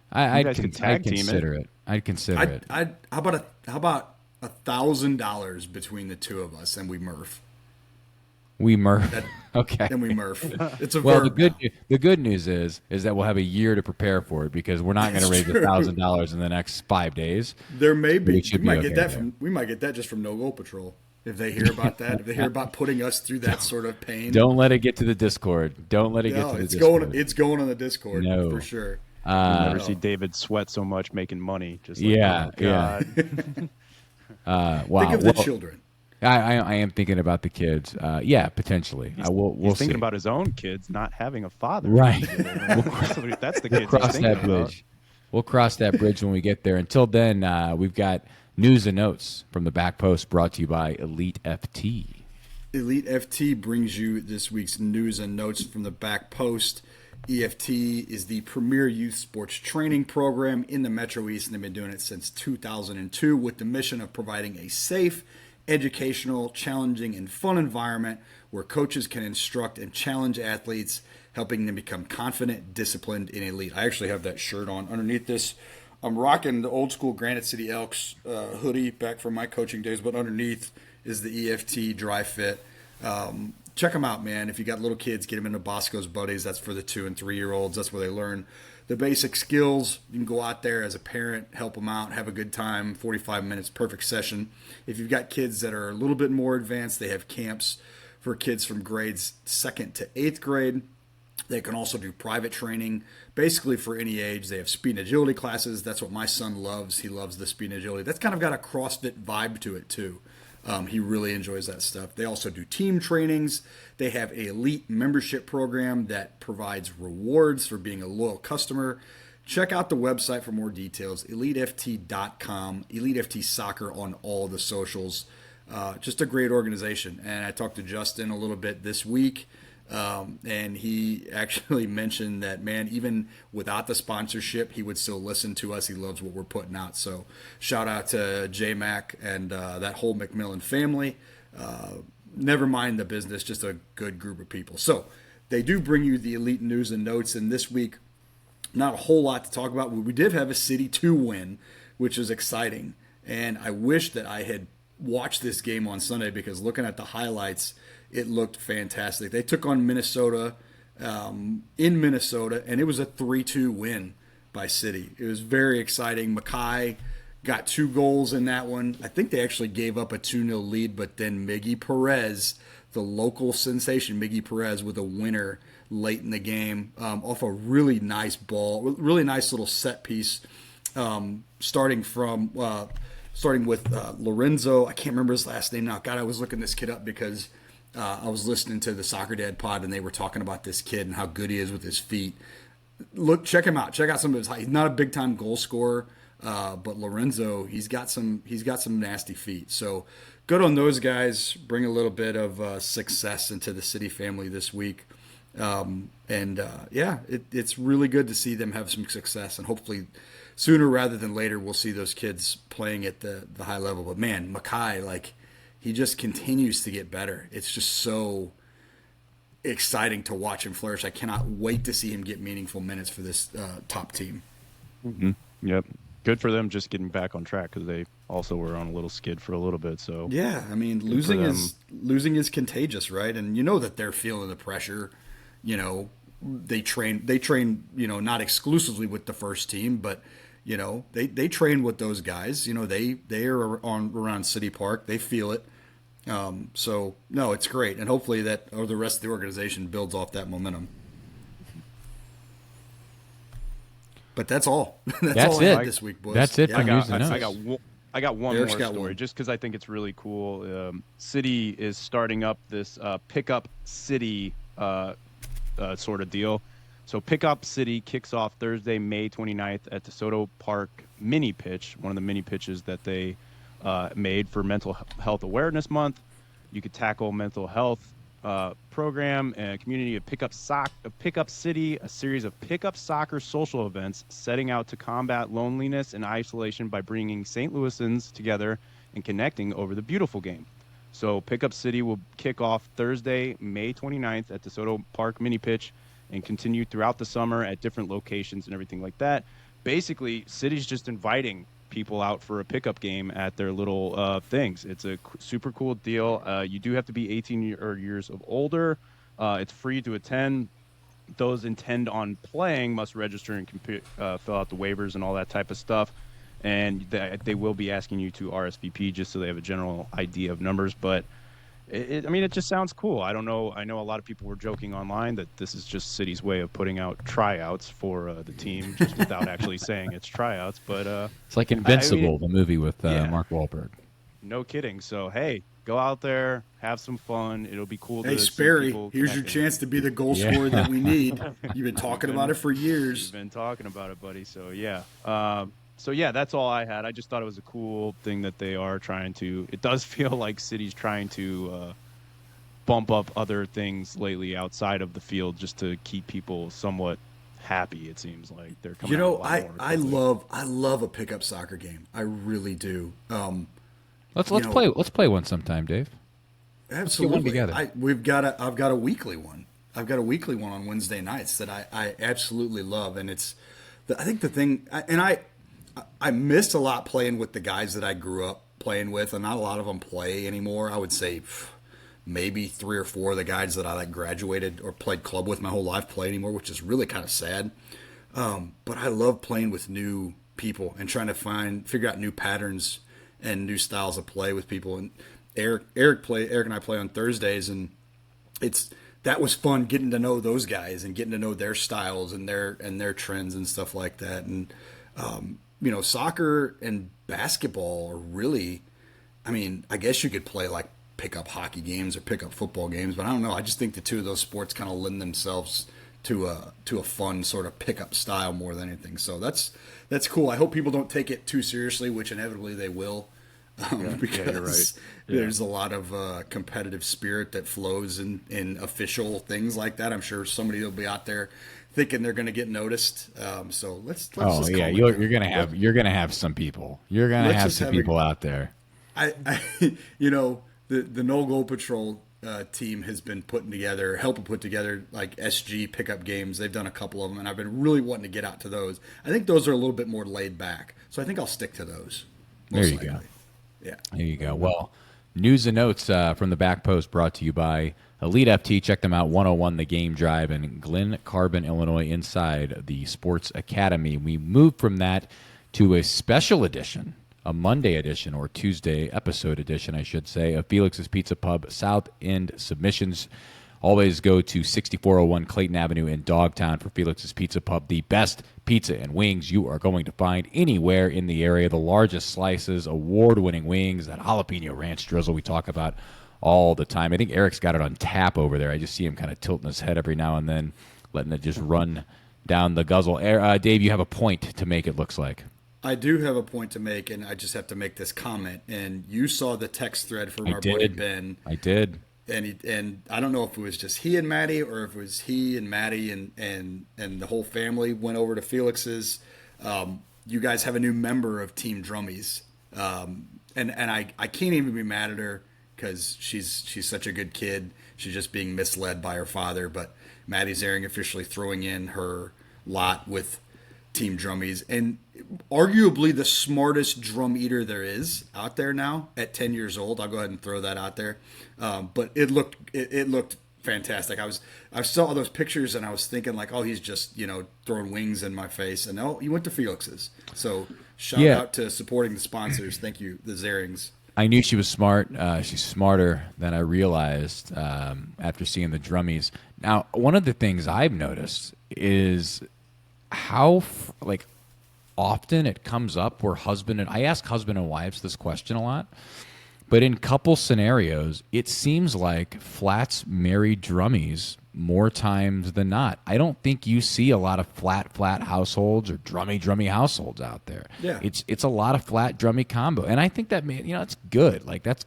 I'd consider it. I'd consider it. How about $1,000 between the two of us and we Murph? We Murph. Okay. Then we Murph. It's a well. verb The good news is that we'll have a year to prepare for it because we're not going to raise $1,000 in the next 5 days. There may be. We might get that just from No Goal Patrol. If they hear about that, if they hear about putting us through that sort of pain, don't let it get to the Discord. Don't let it get to the Discord. It's going on the Discord for sure. You'll never see David sweat so much making money. Just like, yeah. Wow. Think of the children. I am thinking about the kids. Yeah, potentially. We'll thinking see. about his own kids not having a father. Right. That's the kids Cross he's thinking that bridge. We'll cross that bridge when we get there. Until then, we've got news and notes from the back post brought to you by Elite FT. Elite FT brings you this week's news and notes from the back post. EFT is the premier youth sports training program in the Metro East, and they've been doing it since 2002 with the mission of providing a safe, educational, challenging, and fun environment where coaches can instruct and challenge athletes, helping them become confident, disciplined, and elite. I actually have that shirt on. Underneath this, I'm rocking the old school Granite City Elks hoodie back from my coaching days, but underneath is the EFT dry fit. Check them out, man. If you got little kids, get them into Bosco's Buddies. That's for the 2 and 3 year olds. That's where they learn the basic skills. You can go out there as a parent, help them out, have a good time. 45 minutes, perfect session. If you've got kids that are a little bit more advanced, they have camps for kids from grades 2nd to 8th grade. They can also do private training, basically for any age. They have speed and agility classes. That's what my son loves. He loves the speed and agility. That's kind of got a CrossFit vibe to it, too. He really enjoys that stuff. They also do team trainings. They have an elite membership program that provides rewards for being a loyal customer. Check out the website for more details, eliteft.com, Elite FT Soccer on all the socials. Just a great organization. And I talked to Justin a little bit this week, and he actually mentioned that, man, even without the sponsorship, he would still listen to us. He loves what we're putting out. So shout out to J-Mac and that whole McMillan family. Never mind the business, just a good group of people. So they do bring you the elite news and notes. And this week, not a whole lot to talk about. We did have a City 2 win, which is exciting. And I wish that I had watched this game on Sunday, because looking at the highlights, it looked fantastic. They took on Minnesota in Minnesota, and it was a 3-2 win by City. It was very exciting. Mackay got 2 goals in that one. I think they actually gave up a 2-0 lead, but then Miggy Perez, the local sensation, Miggy Perez, with a winner late in the game off a really nice ball, really nice little set piece, starting with Lorenzo. I can't remember his last name now. God, I was looking this kid up because I was listening to the Soccer Dad pod, and they were talking about this kid and how good he is with his feet. Look, check him out. Check out some of his. He's not a big time goal scorer, but Lorenzo, he's got some nasty feet. So good on those guys. Bring a little bit of success into the City family this week. It's really good to see them have some success, and hopefully sooner rather than later we'll see those kids playing at the high level. But man, Mackay, he just continues to get better. It's just so exciting to watch him flourish. I cannot wait to see him get meaningful minutes for this top team. Mm-hmm. Yep. Good for them just getting back on track, because they also were on a little skid for a little bit. So yeah, I mean, losing is contagious, right? And you know that they're feeling the pressure. You know, they train, not exclusively with the first team, but they train with those guys. They are around City Park. They feel it. So no, it's great, and hopefully the rest of the organization builds off that momentum. But that's all. That's all I had this week, boys. That's it for news and notes. I got one more story, just because I think it's really cool. City is starting up this Pickup City sort of deal. So Pickup City kicks off Thursday, May 29th at DeSoto Park mini pitch, one of the mini pitches that they made for Mental Health Awareness Month. You could tackle mental health program and community of Pickup City, a series of pickup soccer social events setting out to combat loneliness and isolation by bringing St. Louisans together and connecting over the beautiful game. So Pickup City will kick off Thursday, May 29th at DeSoto Park mini pitch and continue throughout the summer at different locations and everything like that. Basically, City's just inviting people out for a pickup game at their little things. It's a super cool deal. You do have to be 18 years of older. It's free to attend. Those intend on playing must register and fill out the waivers and all that type of stuff. And they will be asking you to RSVP just so they have a general idea of numbers. But it just sounds cool. I don't know. I know a lot of people were joking online that this is just City's way of putting out tryouts for the team, just without actually saying it's tryouts. But it's like Invincible, the movie with Mark Wahlberg. No kidding. So hey, Go out there, have some fun. It'll be cool Hey, to see Sperry, people here's your connecting. chance to be the goal scorer that we need. You've been talking about it for You've years. been talking about it, buddy. So yeah. So yeah, that's all I had. I just thought it was a cool thing that they are trying to. It does feel like city's trying to bump up other things lately outside of the field just to keep people somewhat happy. It seems like they're coming You out a know, lot more I quickly. love a pickup soccer game. I really do. Let's You know, play one sometime, Dave. Let's get one absolutely. together. I've got a weekly one. I've got a weekly one on Wednesday nights that I absolutely love, and I think the thing, and I missed a lot playing with the guys that I grew up playing with, and not a lot of them play anymore. I would say maybe 3 or 4 of the guys that I like graduated or played club with my whole life play anymore, which is really kind of sad. But I love playing with new people and trying to figure out new patterns and new styles of play with people. And Eric and I play on Thursdays, and that was fun getting to know those guys and getting to know their styles and their trends and stuff like that. And soccer and basketball are really, I mean, I guess you could play like pick up hockey games or pick up football games, but I don't know. I just think the two of those sports kind of lend themselves to a fun sort of pickup style more than anything. So that's cool. I hope people don't take it too seriously, which inevitably they will, because you're right. there's a lot of competitive spirit that flows in official things like that. I'm sure somebody will be out there thinking they're going to get noticed. So let's Oh just yeah, calm it you're down. gonna have some people. You're gonna Let's have just some have a- people out there. The No Goal Patrol team has been helping put together like SG pickup games. They've done a couple of them, and I've been really wanting to get out to those. I think those are a little bit more laid back, so I think I'll stick to those. There you go. Yeah. There you go. Well, news and notes from the back post brought to you by Elite FT. Check them out, 101 The Game Drive in Glen Carbon, Illinois, inside the Sports Academy. We moved from that to a special edition, a Monday edition, or Tuesday episode edition, I should say, of Felix's Pizza Pub South End Submissions. Always go to 6401 Clayton Avenue in Dogtown for Felix's Pizza Pub, the best pizza and wings you are going to find anywhere in the area. The largest slices, award-winning wings, that jalapeno ranch drizzle we talk about all the time. I think Eric's got it on tap over there. I just see him kind of tilting his head every now and then, letting it just run down the guzzle. Dave, you have a point to make, it looks like. I do have a point to make, and I just have to make this comment. And you saw the text thread from our buddy Ben. I did. And I don't know if it was just he and Maddie, or if it was he and Maddie and the whole family went over to Felix's. You guys have a new member of Team Drummies, and I can't even be mad at her because she's such a good kid. She's just being misled by her father. But Maddie Zaring officially throwing in her lot with Team Drummies, and arguably the smartest drum eater there is out there now at 10 years old. I'll go ahead and throw that out there. But it looked fantastic. I saw those pictures and I was thinking like, oh, he's just, throwing wings in my face. And no, he went to Felix's. So shout out to supporting the sponsors. Thank you, the Zarings. I knew she was smart. She's smarter than I realized after seeing the Drummies. Now, one of the things I've noticed is how often it comes up where I ask husband and wives this question a lot, but in couple scenarios, it seems like flats marry drummies more times than not. I don't think you see a lot of flat households or drummy households out there. Yeah. It's a lot of flat drummy combo, and I think that it's good. Like that's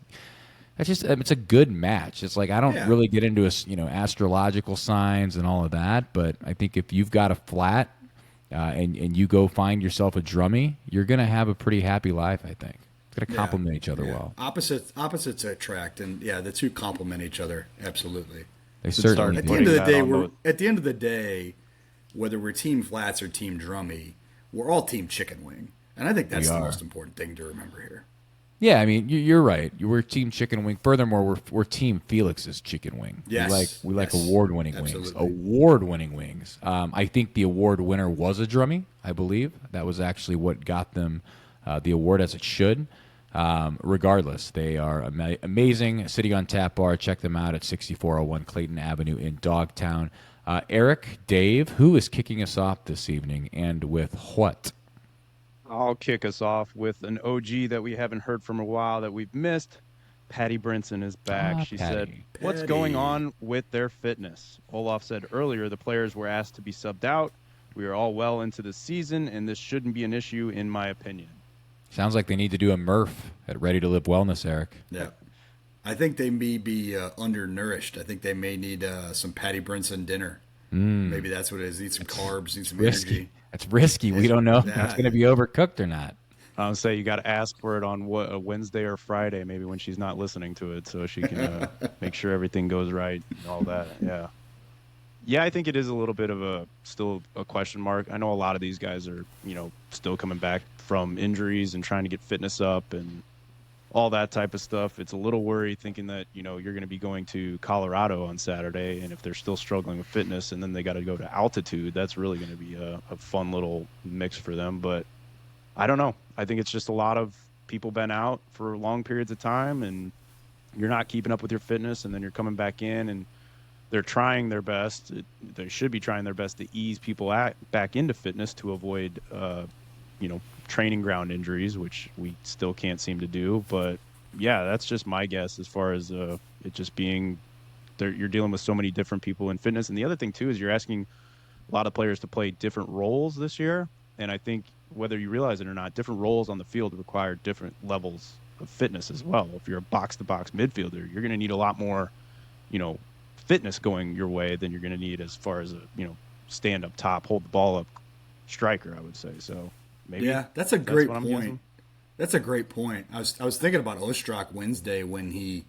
just it's a good match. It's like I don't really get into astrological signs and all of that, but I think if you've got a flat and you go find yourself a drummy, you're going to have a pretty happy life, I think. It's going to complement each other well. Opposites attract, and the two complement each other, absolutely. They certainly At do. the end of the day, whether we're Team Flats or Team Drummy, we're all Team Chicken Wing. And I think that's the most important thing to remember here. Yeah, I mean, you're right. We're Team Chicken Wing. Furthermore, we're Team Felix's Chicken Wing. Yes. We like award-winning wings. Award-winning wings. I think the award winner was a drummy, I believe. That was actually what got them the award, as it should. Regardless, they are amazing. City on Tap Bar. Check them out at 6401 Clayton Avenue in Dogtown. Eric, Dave, who is kicking us off this evening, and with what? I'll kick us off with an OG that we haven't heard from a while that we've missed. Patty Brinson is back. She said, what's going on with their fitness? Olaf said earlier the players were asked to be subbed out. We are all well into the season, and this shouldn't be an issue, in my opinion. Sounds like they need to do a Murph at Ready to Live Wellness, Eric. Yeah. I think they may be undernourished. I think they may need some Patty Brinson dinner. Maybe that's what it is. Need some carbs, need some energy. That's risky. We don't know if it's going to be overcooked or not. I would say you got to ask for it on a Wednesday or Friday, maybe when she's not listening to it, so she can make sure everything goes right and all that. Yeah. Yeah, I think it is a little bit of still a question mark. I know a lot of these guys are, still coming back from injuries and trying to get fitness up and all that type of stuff. It's a little worry thinking that, you're going to be going to Colorado on Saturday, and if they're still struggling with fitness and then they got to go to altitude, that's really going to be a fun little mix for them. But I don't know. I think it's just a lot of people been out for long periods of time, and you're not keeping up with your fitness, and then you're coming back in, and they're trying their best. They should be trying their best to ease people back into fitness to avoid, training ground injuries, which we still can't seem to do. But yeah, that's just my guess as far as it just being you're dealing with so many different people in fitness. And the other thing too is you're asking a lot of players to play different roles this year. And I think whether you realize it or not, different roles on the field require different levels of fitness as well. If you're a box-to-box midfielder, you're going to need a lot more, fitness going your way than you're going to need as far as a, stand up top, hold the ball up striker, I would say. So maybe that's a great point. That's a great point. I was thinking about Ostrak Wednesday when he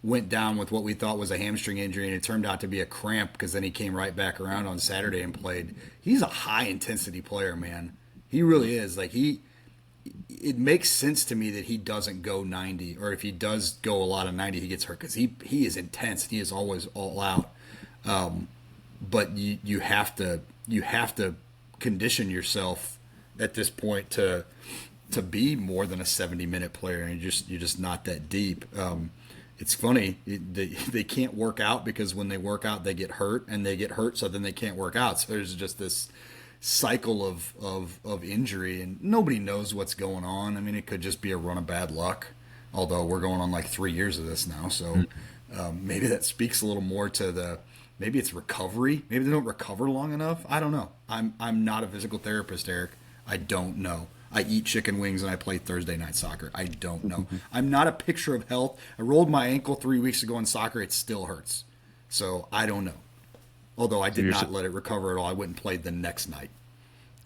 went down with what we thought was a hamstring injury, and it turned out to be a cramp because then he came right back around on Saturday and played. He's a high intensity player, man. He really is. Like it makes sense to me that he doesn't go 90, or if he does go a lot of 90, he gets hurt because he is intense. He is always all out. But you have to condition yourself at this point to be more than a 70-minute player, and you're just not that deep. It's funny, they can't work out because when they work out they get hurt, and they get hurt so then they can't work out. So there's just this cycle of injury, and nobody knows what's going on. I mean, it could just be a run of bad luck, although we're going on like 3 years of this now. So maybe that speaks a little more to maybe it's recovery. Maybe they don't recover long enough. I don't know. I'm not a physical therapist, Eric. I don't know. I eat chicken wings and I play Thursday night soccer. I don't know. I'm not a picture of health. I rolled my ankle 3 weeks ago in soccer. It still hurts. So I don't know. Although I did not let it recover at all. I went and played the next night.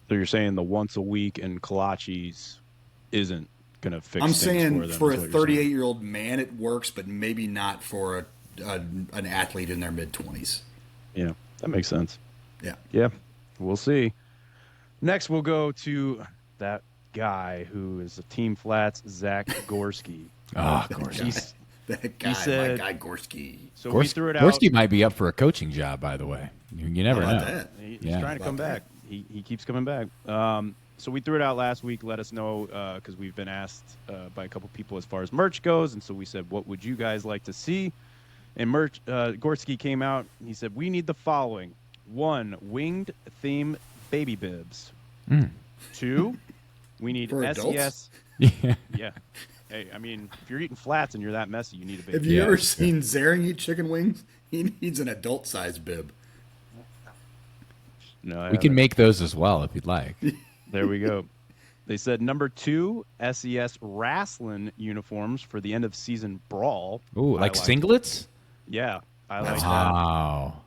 So you're saying the once a week and kolaches isn't going to fix I'm things saying for them, for a 38-year-old man it works, but maybe not for an athlete in their mid-20s. Yeah, that makes sense. Yeah. Yeah, we'll see. Next, we'll go to that guy who is a Team Flats, Zach Gorski. Gorski. That guy, said, my guy Gorski. So we threw it out. Gorski might be up for a coaching job, by the way. You never know. That? He's trying to come back. He keeps coming back. So we threw it out last week. Let us know because we've been asked by a couple people as far as merch goes. And so we said, what would you guys like to see? And Gorski came out. He said, we need the following. 1, winged theme baby bibs. 2, we need For SES. adults? Yeah. Hey, I mean, if you're eating flats and you're that messy, you need a baby. Have you ever seen Zaring eat chicken wings? He needs an adult-sized bib. No, we can make those as well if you'd like. There we go. They said number 2, SES wrestling uniforms for the end of season brawl. Ooh, like singlets? Yeah, I like that. Wow.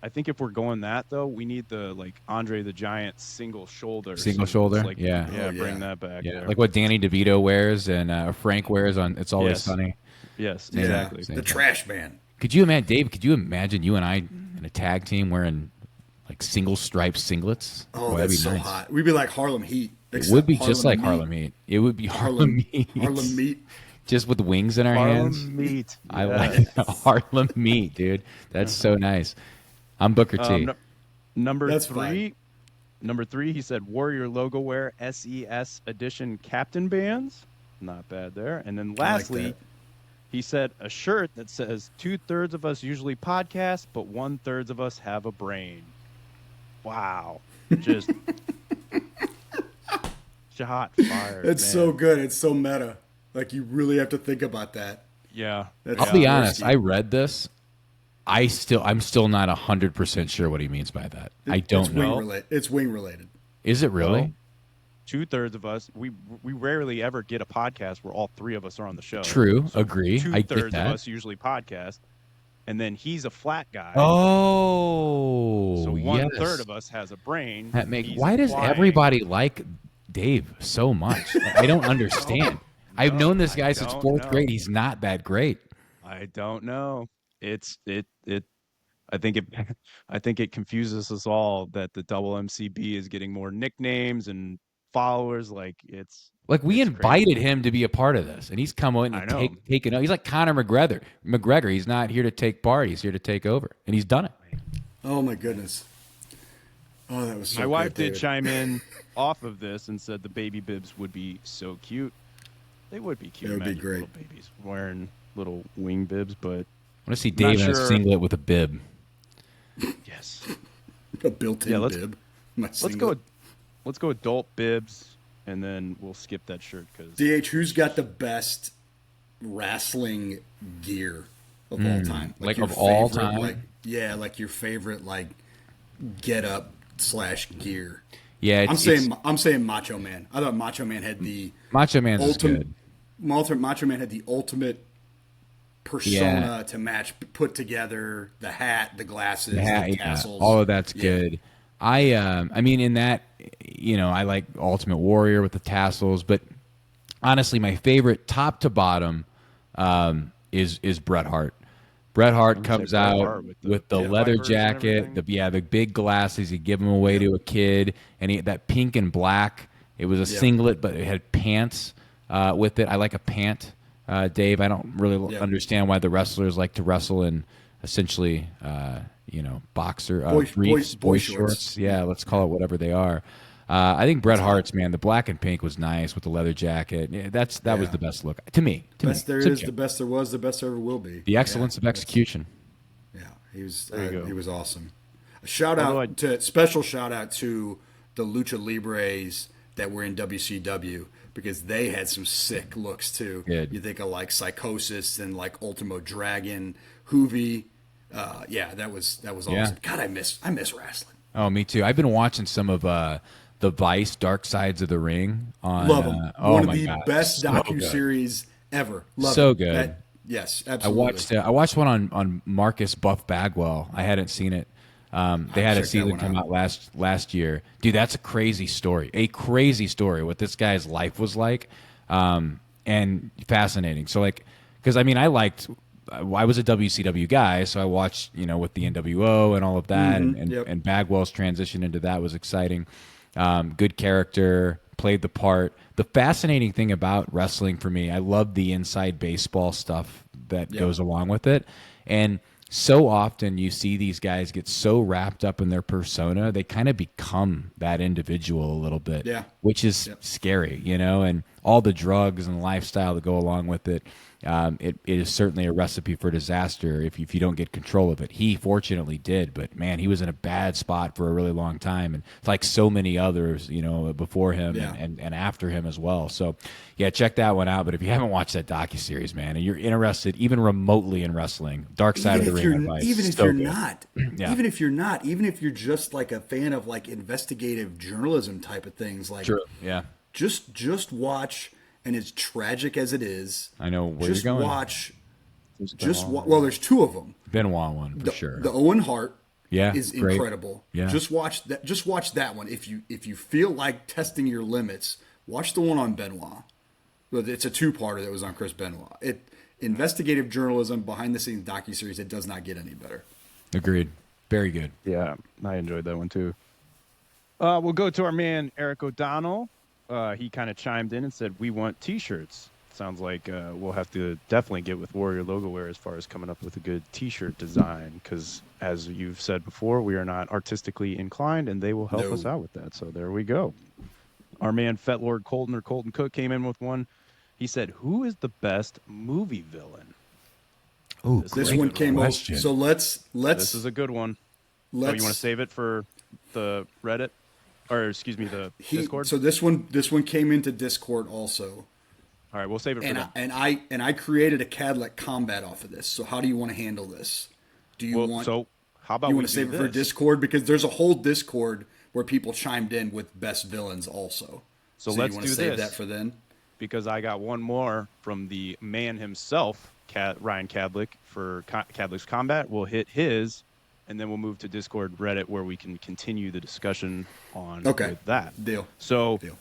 I think if we're going that though, we need the Andre the Giant single shoulder. Single shoulder, bring that back. Yeah, like what Danny DeVito wears and Frank wears on It's Always Sunny. Yes, exactly. The trash man. Could you imagine, Dave? Could you imagine you and I in a tag team wearing like single striped singlets? Oh, that'd be so nice. Hot. We'd be like Harlem Heat. It would be just like Harlem Heat. It would be Harlem Heat. Harlem Meat. Just with wings in our hands. Harlem Meat. I like Harlem Meat, dude. That's so nice. I'm Booker T. Number 3, he said Warrior logo wear SES edition captain bands. Not bad there. And then lastly, he said a shirt that says 2/3 of us usually podcast, but 1/3 of us have a brain. Wow. Just shot fired. It's so good. It's so meta. Like you really have to think about that. Yeah. I'll be honest. I read this. I'm still not 100% sure what he means by that. I don't know. It's wing related. Is it really? Well, 2/3 of us, we rarely ever get a podcast where all three of us are on the show. True. So agree. 2/3 of us usually podcast, and then he's a flat guy. Oh, so 1/3 of us has a brain. Why does everybody like Dave so much? I don't understand. I've known this guy since 4th grade. He's not that great. I don't know. I think it confuses us all that the double MCB is getting more nicknames and followers. Like we invited him to be a part of this, and he's come in and taken. He's like Conor McGregor. He's not here to take part. He's here to take over, and he's done it. Oh my goodness. Oh, that was so My good, wife did David. chime in off of this and said the baby bibs would be so cute. They would be cute. It would be Imagine great. Little babies wearing little wing bibs, but I want to see Dave in a singlet with a bib. Yes, a built-in bib. Let's go adult bibs, and then we'll skip that shirt because DH. Who's got the best wrestling gear of all time? Like of all time? Like your favorite get up / gear. Yeah, I'm saying Macho Man. I thought Macho Man had the Macho Man's good. Macho Man had the ultimate persona to match, put together the hat, the glasses, the tassels. All of that's good. I mean, in that, I like Ultimate Warrior with the tassels, but honestly, my favorite top to bottom is Bret Hart. Bret Hart comes out with the leather jacket, the big glasses. He give them away to a kid, and that pink and black. It was a singlet, but it had pants with it. I like a pant, Dave. I don't really understand why the wrestlers like to wrestle in essentially, boxer boy shorts. Yeah, let's call it whatever they are. I think Bret Hart's, the black and pink was nice with the leather jacket. Yeah, that was the best look to me. Best there is, the best there was, the best there ever will be. The excellence of execution. Yeah, he was awesome. Special shout out to the Lucha Libres that were in WCW because they had some sick looks too. Good. You think of Psychosis and Ultimo Dragon, Hoovy. That was awesome. God, I miss wrestling. Oh, me too. I've been watching some of the Vice Dark Sides of the Ring on. Love them. One of the best docuseries ever. Love so it. good. Yes, absolutely. I watched one on Marcus Buff Bagwell. I hadn't seen it. They had a season come out last year. Dude, that's a crazy story. A crazy story. What this guy's life was like, and fascinating. So because I was a WCW guy, so I watched with the NWO and all of that, and Bagwell's transition into that was exciting. Good character, played the part. The fascinating thing about wrestling for me, I love the inside baseball stuff that goes along with it. And so often you see these guys get so wrapped up in their persona, they kind of become that individual a little bit, which is scary, and all the drugs and lifestyle that go along with it. It is certainly a recipe for disaster if you don't get control of it. He fortunately did, but man, he was in a bad spot for a really long time, and like so many others, before him and after him as well. So, check that one out. But if you haven't watched that docuseries, man, and you're interested even remotely in wrestling, Dark Side of the Ring, even if you're just a fan of investigative journalism type of things, just watch. And as tragic as it is, I know where you're going. There's two of them. Benoit one for sure. The Owen Hart is great. incredible. Yeah. Just watch that one. If you feel like testing your limits, watch the one on Benoit. It's a two-parter that was on Chris Benoit. Investigative journalism, behind the scenes docuseries. It does not get any better. Agreed. Very good. Yeah, I enjoyed that one too. We'll go to our man Eric O'Donnell. He kind of chimed in and said, "We want T-shirts." Sounds like we'll have to definitely get with Warrior Logo Wear as far as coming up with a good T-shirt design. Because as you've said before, we are not artistically inclined, and they will help us out with that. So there we go. Our man Fetlord Colton Cook came in with one. He said, "Who is the best movie villain?" Oh, this one came up. So let's. This is a good one. You want to save it for the Reddit? Or excuse me, the Discord. So this one came into Discord also. All right, we'll save it for them. And I created a Cadillac Combat off of this. So how do you want to handle this? Do you want? So how about you we want to save do it for this? Discord, because there's a whole Discord where people chimed in with best villains also. So you let's want do to save this that for then? because I got one more from the man himself, Ryan Cadlick, for Cadlick's Combat. We'll hit his, and then we'll move to Discord, Reddit, where we can continue the discussion on with that. Deal. So, Deal.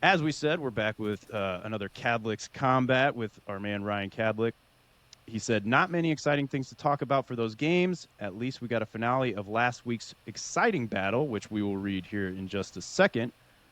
as we said, we're back with another Cadlick's Combat with our man Ryan Cadlick. He said, not many exciting things to talk about for those games. At least we got a finale of last week's exciting battle, which we will read here in just a second.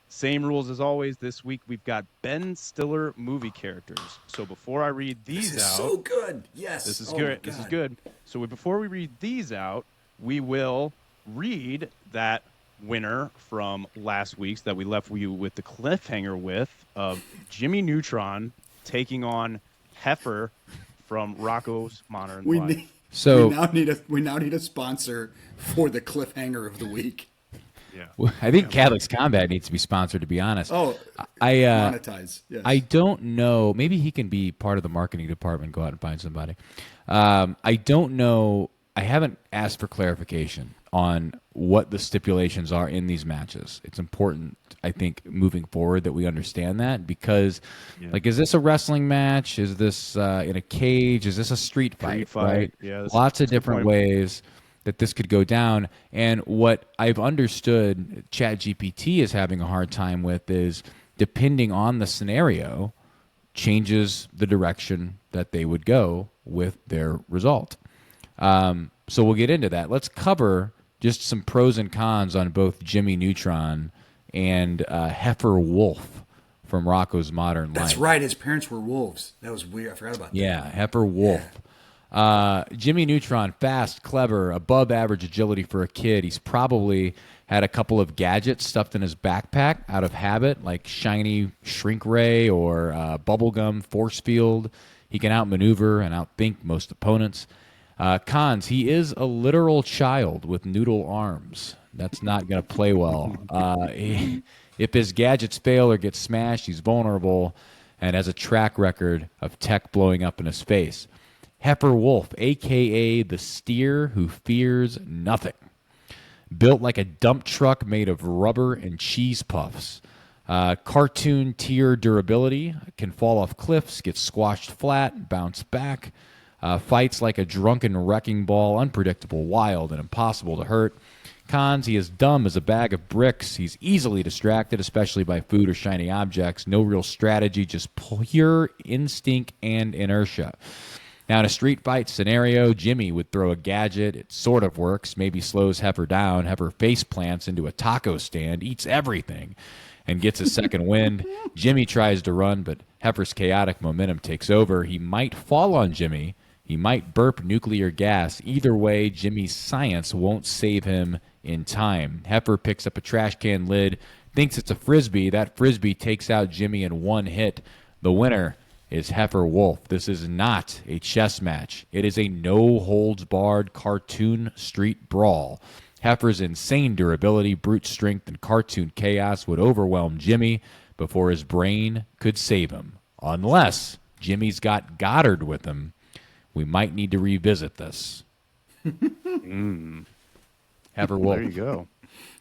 Same rules as always. This week we've got Ben Stiller movie characters. So before I read these This is out, so good. Yes, this is oh good. This is good. So before we read these out, we will read that winner from last week's that we left you with the cliffhanger with of Jimmy Neutron taking on Heifer from Rocco's Modern Life. We now need a sponsor for the cliffhanger of the week. Yeah. I think Cadlick's Combat needs to be sponsored, to be honest. Oh, monetize. Yes. I don't know. Maybe he can be part of the marketing department. Go out and find somebody. I don't know. I haven't asked for clarification on what the stipulations are in these matches. It's important, I think, moving forward that we understand that because, like, is this a wrestling match? Is this in a cage? Is this a street fight? Right? Yeah, lots of different ways that this could go down. And what I've understood ChatGPT is having a hard time with is, depending on the scenario, changes the direction that they would go with their result. So we'll get into that. Let's cover just some pros and cons on both Jimmy Neutron and Heifer Wolf from Rocco's Modern Life. That's right. His parents were wolves. That was weird. I forgot about that. Yeah, Heifer Wolf. Yeah. Jimmy Neutron, fast, clever, above average agility for a kid. He's probably had a couple of gadgets stuffed in his backpack out of habit, like shiny shrink ray or bubblegum force field. He can outmaneuver and outthink most opponents. Cons, he is a literal child with noodle arms. That's not going to play well. If his gadgets fail or get smashed, he's vulnerable and has a track record of tech blowing up in his face. Heifer Wolf, a.k.a. the steer who fears nothing. Built like a dump truck made of rubber and cheese puffs. Cartoon tier durability, can fall off cliffs, get squashed flat, bounce back. Fights like a drunken wrecking ball, unpredictable, wild, and impossible to hurt. Cons, he is dumb as a bag of bricks. He's easily distracted, especially by food or shiny objects. No real strategy, just pure instinct and inertia. Now, in a street fight scenario, Jimmy would throw a gadget. It sort of works, maybe slows Heifer down. Heifer face plants into a taco stand, eats everything, and gets a second wind. Jimmy tries to run, but Heifer's chaotic momentum takes over. He might fall on Jimmy. He might burp nuclear gas. Either way, Jimmy's science won't save him in time. Heifer picks up a trash can lid, thinks it's a Frisbee. That Frisbee takes out Jimmy in one hit. The winner is Heifer Wolf. This is not a chess match. It is a no-holds-barred cartoon street brawl. Heifer's insane durability, brute strength, and cartoon chaos would overwhelm Jimmy before his brain could save him. Unless Jimmy's got Goddard with him, we might need to revisit this. Heifer Wolf. There you go.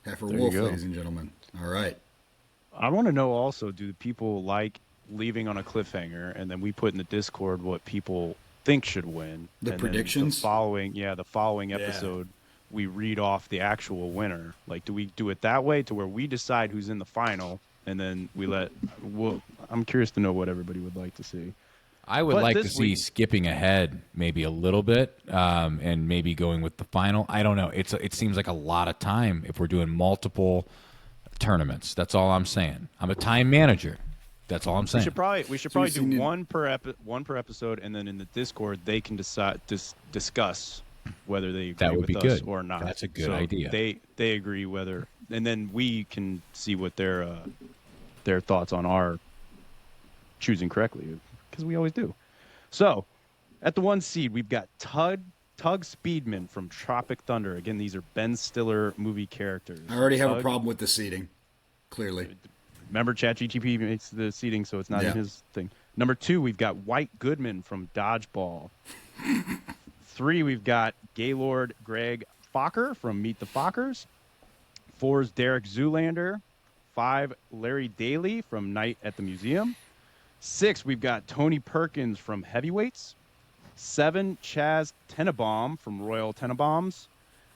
Heifer Wolf, ladies and gentlemen. All right. I want to know also, do people like leaving on a cliffhanger and then we put in the Discord what people think should win? The and predictions? The following episode, we read off the actual winner. Like, do we do it that way to where we decide who's in the final and then we I'm curious to know what everybody would like to see. I would like to see skipping ahead maybe a little bit and maybe going with the final. I don't know. It seems like a lot of time if we're doing multiple tournaments. That's all I'm saying. I'm a time manager. That's all I'm saying. We should probably do one per episode, and then in the Discord they can discuss whether they agree with us or not. That's a good idea. They agree whether, and then we can see what their thoughts on our choosing correctly, because we always do. So, at the 1 seed, we've got Tug Speedman from Tropic Thunder. Again, these are Ben Stiller movie characters. I already have a problem with the seating, clearly. Remember, ChatGPT makes the seating, so it's not in his thing. Number 2, we've got White Goodman from Dodgeball. 3, we've got Gaylord Greg Fokker from Meet the Fockers. 4 is Derek Zoolander. 5, Larry Daly from Night at the Museum. 6, we've got Tony Perkins from Heavyweights. 7, Chaz Tenenbaum from Royal Tenenbaums.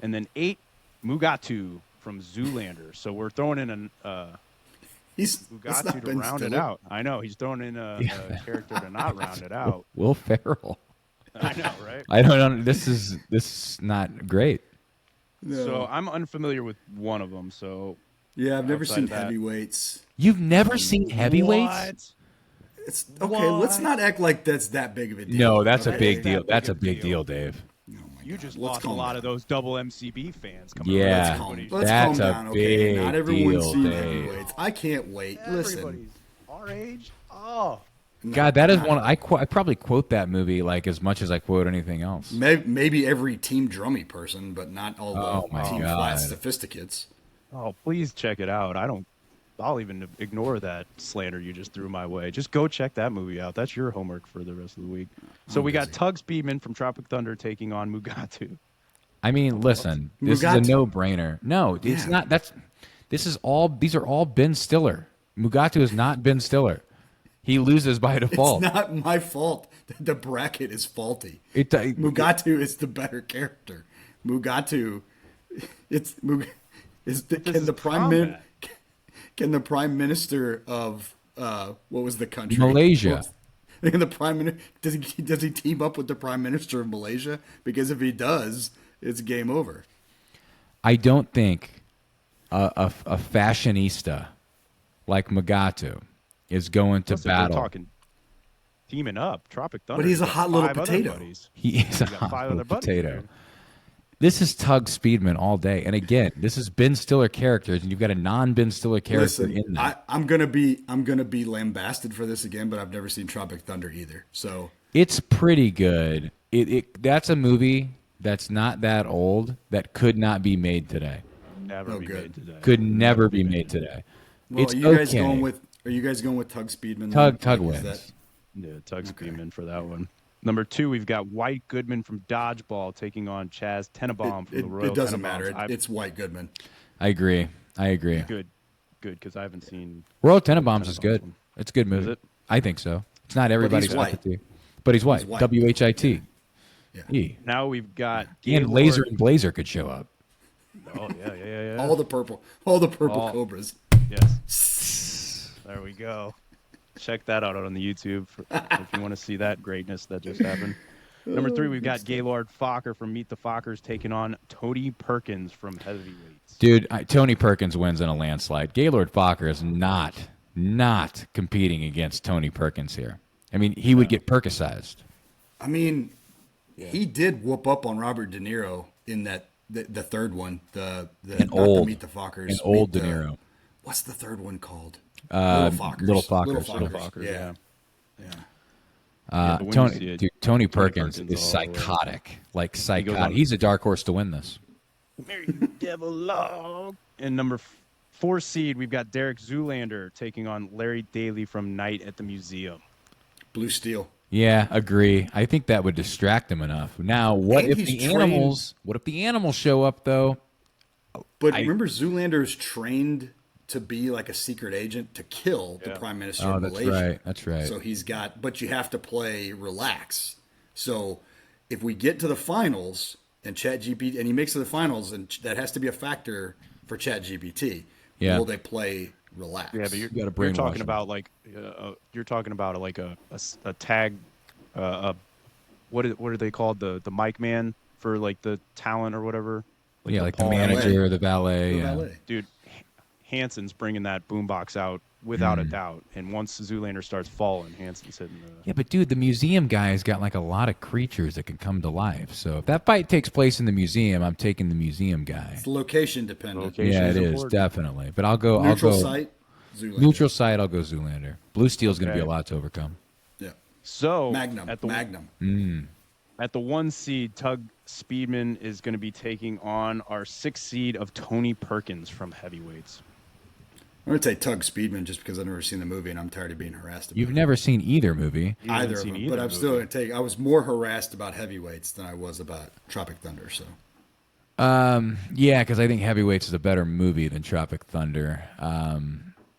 And then 8, Mugatu from Zoolander. So we're throwing in He's Mugatu to round it out. I know, he's throwing in a character to not round it out. Will Ferrell. I know, right? I don't know. This is not great. No. So I'm unfamiliar with one of them. So yeah, I've never seen Heavyweights. You've never seen Heavyweights? What? It's okay. Let's not act like that's that big of a deal. No, that's a big deal. That's a big deal, Dave. You just lost a lot of those double MCB fans. Yeah, let's calm down. Okay, not everyone's seen Heavyweights. I can't wait. Everybody's our age. Oh. God, that is one. I probably quote that movie like as much as I quote anything else. Maybe every Team Drummy person, but not all the Team Flat Sophisticates. Oh, please check it out. I'll even ignore that slander you just threw my way. Just go check that movie out. That's your homework for the rest of the week. So we got Tug Speedman from Tropic Thunder taking on Mugatu. I mean, listen, this is a no-brainer. No, it's not. These are all Ben Stiller. Mugatu is not Ben Stiller. He loses by default. It's not my fault. The bracket is faulty. Mugatu is the better character. Mugatu, can the prime minister of what was the country? Malaysia. The prime minister does he team up with the prime minister of Malaysia? Because if he does, it's game over. I don't think a fashionista like Mugatu is going to battle. We're talking teaming up, Tropic Thunder. But he's a hot little potato. He is a hot little potato. This is Tug Speedman all day, and again, this is Ben Stiller characters, and you've got a non-Ben Stiller character in there. I'm gonna be lambasted for this again, but I've never seen Tropic Thunder either. So it's pretty good. That's a movie that's not that old that could not be made today. Never be made today. Could never be made today. Well, it's are you guys going with Tug Speedman? Tug wins. Yeah, Tug Speedman for that one. Number 2, we've got White Goodman from Dodgeball taking on Chaz Tenenbaum from the Royal Tenenbaums. It doesn't matter. It's White Goodman. I agree. Good, because I haven't seen... Royal Tenenbaums is good. It's a good movie. Is it? I think so. It's not everybody's cup of tea. But he's white. W-H-I-T. Yeah. Now we've got... And Laser and Blazer could show up. Oh, yeah. All the purple Cobras. Yes. There we go. Check that out on the YouTube if you want to see that greatness that just happened. Number 3, we've got Gaylord Fokker from Meet the Fockers taking on Tony Perkins from Heavyweights. Dude, Tony Perkins wins in a landslide. Gaylord Fokker is not competing against Tony Perkins here. I mean, he would get Perkicized. I mean, he did whoop up on Robert De Niro in that the third one, the Meet the Fockers. An old De Niro. What's the third one called? Little Fockers. Yeah. Tony Perkins is psychotic. Like psychotic. He's a dark horse to win this. Mary Devil Log. And number 4 seed, we've got Derek Zoolander taking on Larry Daly from Night at the Museum. Blue Steel. Yeah, agree. I think that would distract him enough. Now, what if the animals show up though? But remember, Zoolander is trained to be like a secret agent to kill the prime minister of Malaysia. That's right. So but you have to play relax. So if we get to the finals and ChatGPT, and he makes it to the finals, and that has to be a factor for ChatGPT. Yeah. Will they play relax? Yeah, but you're talking about like a tag. What are they called? The mic man for like the talent or whatever. Like the manager or the valet. Dude, Hanson's bringing that boombox out without a doubt. And once Zoolander starts falling, Hanson's hitting the... Yeah, but dude, the museum guy's got like a lot of creatures that can come to life. So if that fight takes place in the museum, I'm taking the museum guy. It's location dependent. Yeah, it is, definitely. But I'll go... Site, Zoolander. Neutral site, I'll go Zoolander. Blue Steel's going to be a lot to overcome. Yeah. So... Magnum. At the 1 seed, Tug Speedman is going to be taking on our 6 seed of Tony Perkins from Heavyweights. I'm going to say Tug Speedman just because I've never seen the movie and I'm tired of being harassed about You've it. never seen either movie. Either of them, but I'm still going to take. I was more harassed about Heavyweights than I was about Tropic Thunder. So, Yeah, because I think Heavyweights is a better movie than Tropic Thunder.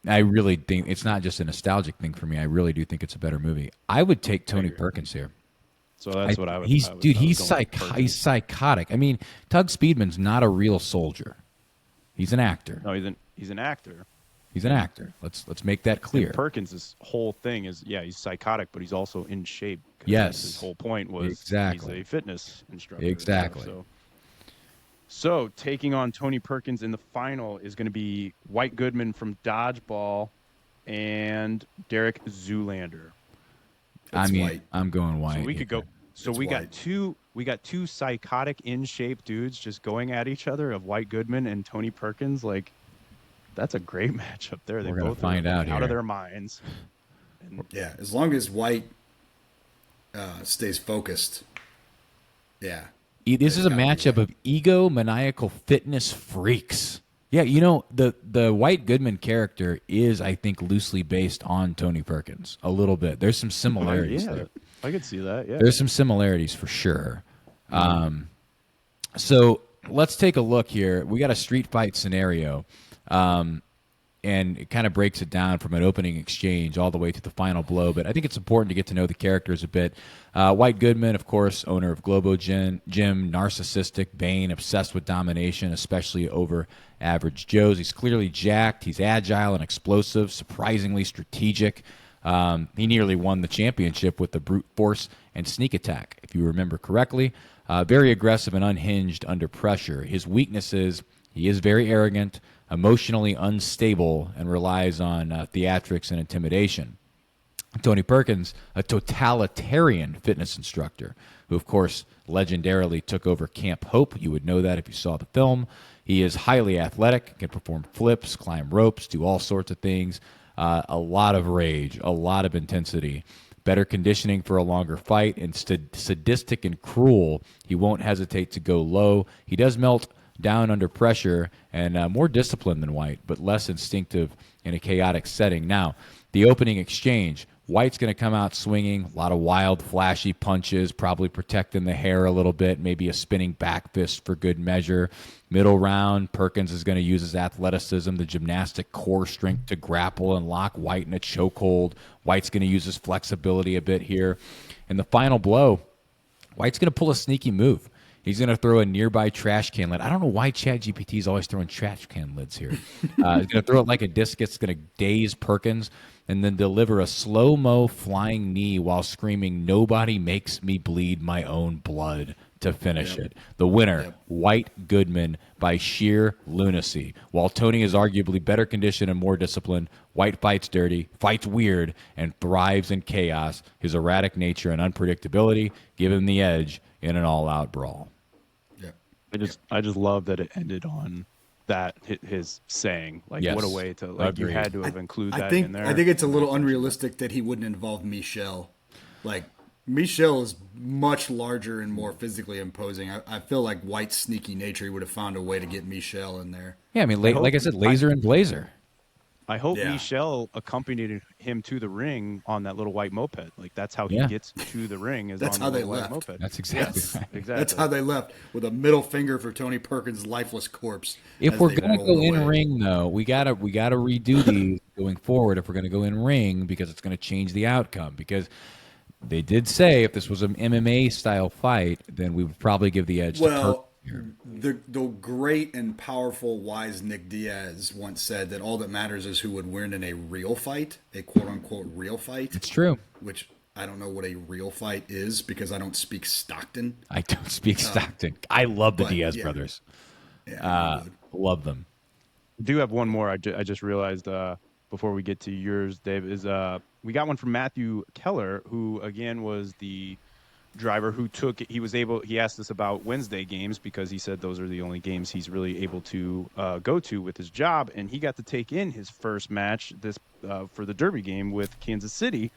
I really think it's not just a nostalgic thing for me. I really do think it's a better movie. I would take Tony Perkins here. So that's what I would. He's he's he's psychotic. I mean, Tug Speedman's not a real soldier. He's an actor. No, he's an actor. He's an actor. Let's make that clear. And Perkins' whole thing is, he's psychotic, but he's also in shape. Yes. His whole point was exactly. he's a fitness instructor. Exactly. So taking on Tony Perkins in the final is going to be White Goodman from Dodgeball and Derek Zoolander. White. I'm going White. So we could go. So we got two psychotic in shape dudes just going at each other of White Goodman and Tony Perkins. Like, that's a great matchup there. They We're gonna both find out of here. their minds. And yeah, as long as White stays focused. Yeah. This is a matchup of egomaniacal fitness freaks. Yeah, the White Goodman character is, I think, loosely based on Tony Perkins a little bit. There's some similarities there. I could see that. Yeah, there's some similarities for sure. So let's take a look here. We got a street fight scenario, and it kind of breaks it down from an opening exchange all the way to the final blow. But I think it's important to get to know the characters a bit. White Goodman, of course, owner of Globo Gym, narcissistic, vain, obsessed with domination, especially over average Joes. He's clearly jacked. He's agile and explosive, surprisingly strategic. He nearly won the championship with the brute force and sneak attack, if you remember correctly. Very aggressive and unhinged under pressure. His weaknesses, he is very arrogant, emotionally unstable, and relies on theatrics and intimidation. Tony Perkins, a totalitarian fitness instructor, who, of course, legendarily took over Camp Hope. You would know that if you saw the film. He is highly athletic, can perform flips, climb ropes, do all sorts of things. A lot of rage, a lot of intensity. Better conditioning for a longer fight, and sadistic and cruel. He won't hesitate to go low. He does melt down under pressure, and more disciplined than White, but less instinctive in a chaotic setting. Now, the opening exchange, White's going to come out swinging, a lot of wild, flashy punches, probably protecting the hair a little bit, maybe a spinning back fist for good measure. Middle round, Perkins is going to use his athleticism, the gymnastic core strength to grapple and lock White in a chokehold. White's going to use his flexibility a bit here. In the final blow, White's going to pull a sneaky move. He's going to throw a nearby trash can lid. I don't know why ChatGPT is always throwing trash can lids here. He's going to throw it like a discus. It's going to daze Perkins and then deliver a slow-mo flying knee while screaming, "Nobody makes me bleed my own blood," to finish it. The winner, White Goodman, by sheer lunacy. While Tony is arguably better conditioned and more disciplined, White fights dirty, fights weird, and thrives in chaos. His erratic nature and unpredictability give him the edge in an all-out brawl. Yeah, I just love that it ended on that, his saying. Like, yes. What a way to, like, you had to have included that in there. I think it's a little unrealistic that he wouldn't involve Michelle. Like, Michelle is much larger and more physically imposing. I feel like White's sneaky nature, he would have found a way to get Michelle in there. Yeah, I mean, like I said, laser and blazer. I hope Michelle accompanied him to the ring on that little white moped. Like, that's how he gets to the ring. Is that's on how the they white left. moped. That's exactly right. Exactly. That's how they left, with a middle finger for Tony Perkins' lifeless corpse. If we're going to go in ring, though, we gotta redo these going forward. If we're going to go in ring, because it's going to change the outcome. Because they did say if this was an MMA style fight, then we would probably give the edge to Perkins. The great and powerful, wise Nick Diaz once said that all that matters is who would win in a real fight, a quote-unquote real fight. It's true. Which I don't know what a real fight is because I don't speak Stockton. I don't speak Stockton. I love the Diaz brothers. Yeah, love them. I do have one more. I just realized before we get to yours, Dave, is we got one from Matthew Keller, who, again, was the driver who he asked us about Wednesday games because he said those are the only games he's really able to go to with his job, and he got to take in his first match for the Derby game with Kansas City,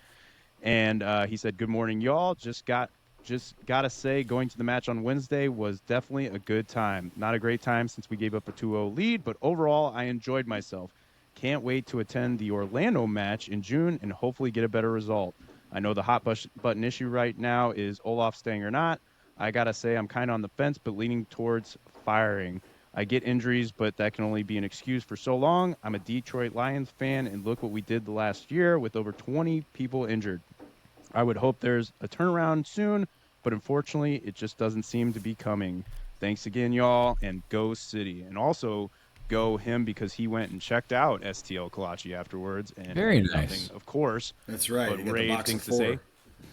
and he said, "Good morning, y'all. Just gotta say, going to the match on Wednesday was definitely a good time. Not a great time since we gave up a 2-0 lead, but overall I enjoyed myself. Can't wait to attend the Orlando match in June and hopefully get a better result. I know the button issue right now is Olaf staying or not. I got to say I'm kind of on the fence, but leaning towards firing. I get injuries, but that can only be an excuse for so long. I'm a Detroit Lions fan, and look what we did the last year with over 20 people injured. I would hope there's a turnaround soon, but unfortunately, it just doesn't seem to be coming. Thanks again, y'all, and go City. And also, go him because he went and checked out STL Kalachi afterwards. And very nothing, nice, of course. That's right. But Ray things to say.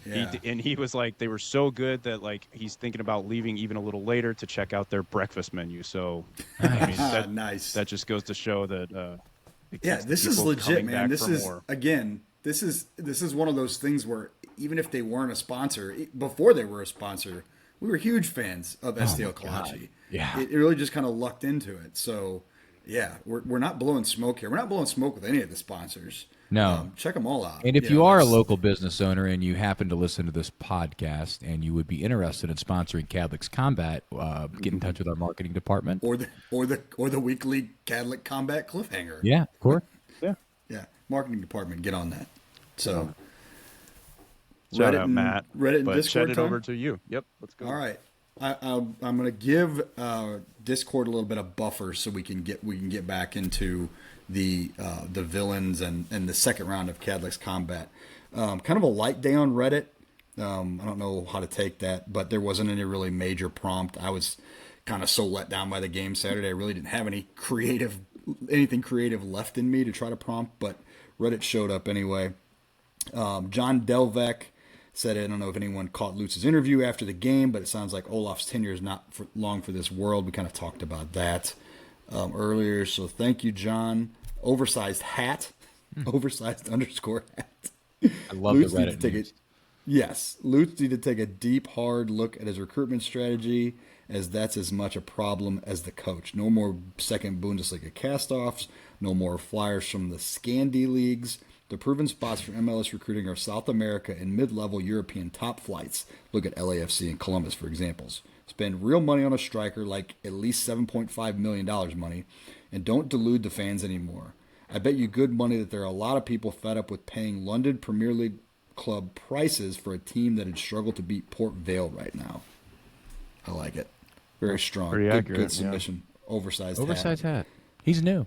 Yeah. He was like, they were so good that like he's thinking about leaving even a little later to check out their breakfast menu. So, I mean, nice. That just goes to show that. This is legit, man. This is more. Again. This is one of those things where even if they weren't a sponsor, before they were a sponsor, we were huge fans of STL Kalachi. Yeah, it really just kind of lucked into it. So, yeah, we're not blowing smoke here. We're not blowing smoke with any of the sponsors. No. Check them all out. And if you are a local business owner and you happen to listen to this podcast and you would be interested in sponsoring Catholics Combat, get in touch with our marketing department or the weekly Catholic Combat cliffhanger. Yeah, of course. Yeah, marketing department, get on that. So, Shout out, Matt. Reddit and but Discord shed it time? over to you. Yep, let's go. All right. I'm going to give Discord a little bit of buffer so we can get back into the villains and the second round of Catholics Combat. Kind of a light day on Reddit. I don't know how to take that, but there wasn't any really major prompt. I was kind of so let down by the game Saturday. I really didn't have anything creative left in me to try to prompt, but Reddit showed up anyway. John Delvec said, I don't know if anyone caught Lutz's interview after the game, but it sounds like Olaf's tenure is not long for this world. We kind of talked about that earlier, so thank you, John. Oversized hat, oversized _ hat. I love the Reddit news. Yes, Lutz need to take a deep, hard look at his recruitment strategy, as that's as much a problem as the coach. No more second Bundesliga castoffs, no more flyers from the Scandi leagues. The proven spots for MLS recruiting are South America and mid-level European top flights. Look at LAFC and Columbus for examples. Spend real money on a striker, like at least $7.5 million money, and don't delude the fans anymore. I bet you good money that there are a lot of people fed up with paying London Premier League club prices for a team that had struggled to beat Port Vale right now. I like it. Very strong. Pretty accurate, Good submission. Yeah. Oversized hat. He's new.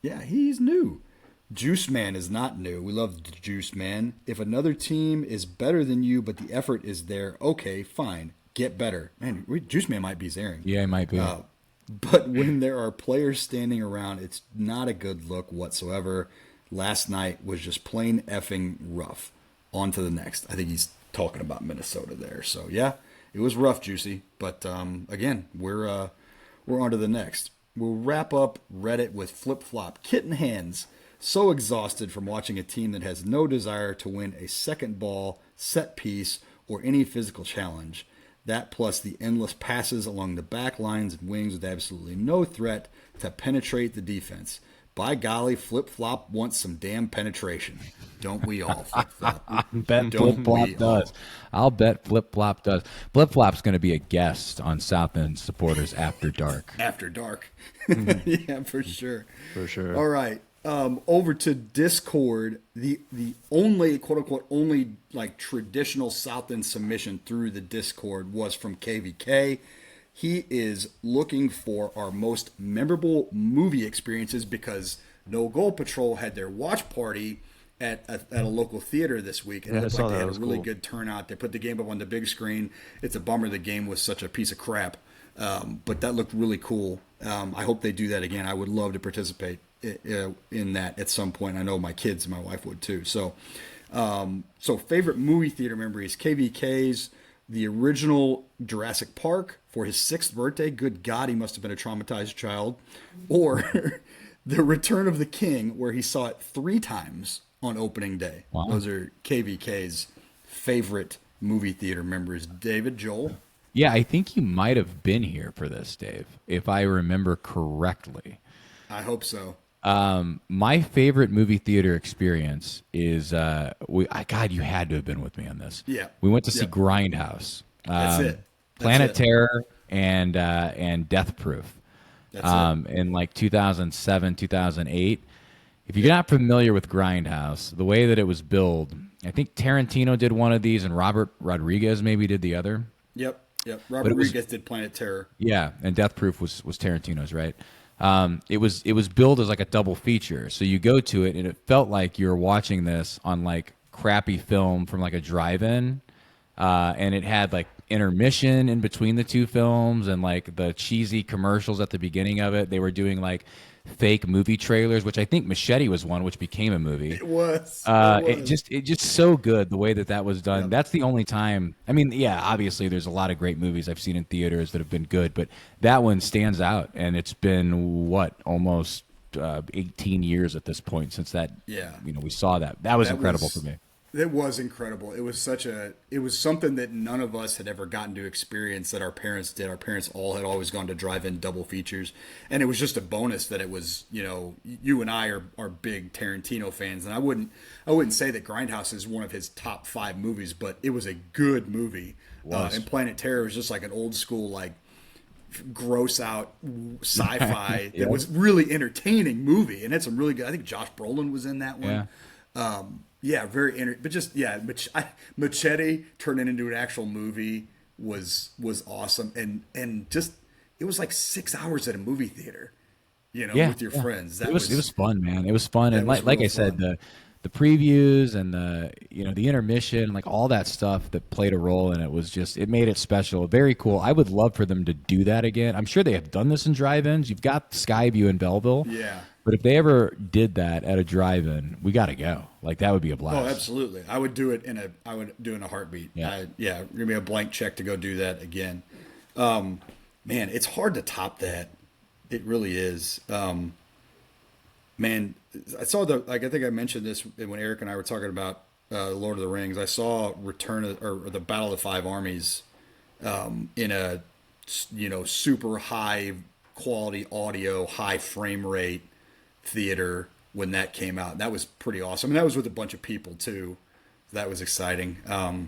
Yeah, he's new. Juice Man is not new. We love the Juice Man. If another team is better than you, but the effort is there, okay, fine. Get better. Man, Juice Man might be Zaring. Yeah, he might be. But when there are players standing around, it's not a good look whatsoever. Last night was just plain effing rough. On to the next. I think he's talking about Minnesota there. So, yeah, it was rough, Juicy. But, again, we're on to the next. We'll wrap up Reddit with flip-flop kitten hands. So exhausted from watching a team that has no desire to win a second ball, set piece, or any physical challenge. That plus the endless passes along the back lines and wings with absolutely no threat to penetrate the defense. By golly, Flip-Flop wants some damn penetration. Don't we all, Flip-Flop? Bet Flip-Flop does. I'll bet Flip-Flop does. Flip-Flop's going to be a guest on South End Supporters After Dark. After Dark. Yeah, for sure. For sure. All right. Over to Discord, the only quote unquote only like traditional South End submission through the Discord was from KVK. He is looking for our most memorable movie experiences because No Goal Patrol had their watch party at a local theater this week, and it looked like they had a really good turnout. They put the game up on the big screen. It's a bummer the game was such a piece of crap, but that looked really cool. I hope they do that again. I would love to participate in that at some point. I know my kids and my wife would too. So favorite movie theater memories: KVK's the original Jurassic Park for his 6th birthday. Good God, he must have been a traumatized child. Or The Return of the King, where he saw it 3 times on opening day. Wow. Those are KVK's favorite movie theater memories. David, Joel? Yeah, I think you might have been here for this, Dave, if I remember correctly. I hope so. My favorite movie theater experience is God, you had to have been with me on this. Yeah, we went to see Grindhouse. That's it. Planet Terror and Death Proof. In like 2007, 2008, if you're not familiar with Grindhouse, the way that it was billed, I think Tarantino did one of these and Robert Rodriguez maybe did the other. Yep. Robert Rodriguez did Planet Terror. Yeah, and Death Proof was Tarantino's, right? It was billed as like a double feature. So you go to it and it felt like you were watching this on like crappy film from like a drive-in. And it had like intermission in between the two films and like the cheesy commercials at the beginning of it. They were doing like fake movie trailers, which I think Machete was one, which became a movie. It was. It just so good the way that was done. Yep. That's the only time. I mean, yeah, obviously there's a lot of great movies I've seen in theaters that have been good, but that one stands out. And it's been what, almost 18 years at this point since that. Yeah, we saw that. That was incredible for me. It was incredible. It was something that none of us had ever gotten to experience that our parents did. Our parents all had always gone to drive-in double features. And it was just a bonus that it was, you and I are big Tarantino fans. And I wouldn't say that Grindhouse is one of his top 5 movies, but it was a good movie. And Planet Terror was just like an old school, like, gross out sci-fi that was really entertaining movie. And it's a really good, I think Josh Brolin was in that one. Yeah. Yeah, Machete turning into an actual movie was awesome, and just it was like 6 hours at a movie theater, with your friends. It was fun, man. It was fun, and like I said, the previews and the intermission, like all that stuff that played a role in it it made it special. Very cool. I would love for them to do that again. I'm sure they have done this in drive-ins. You've got Skyview in Belleville. Yeah. But if they ever did that at a drive-in, we got to go. Like that would be a blast. Oh, absolutely. I would do it in a heartbeat. Yeah. Give me a blank check to go do that again. Man, it's hard to top that. It really is. Man, I saw I think I mentioned this when Eric and I were talking about Lord of the Rings. I saw the Battle of the Five Armies in a super high quality audio, high frame rate theater when that came out. That was pretty awesome. And that was with a bunch of people too. That was exciting. I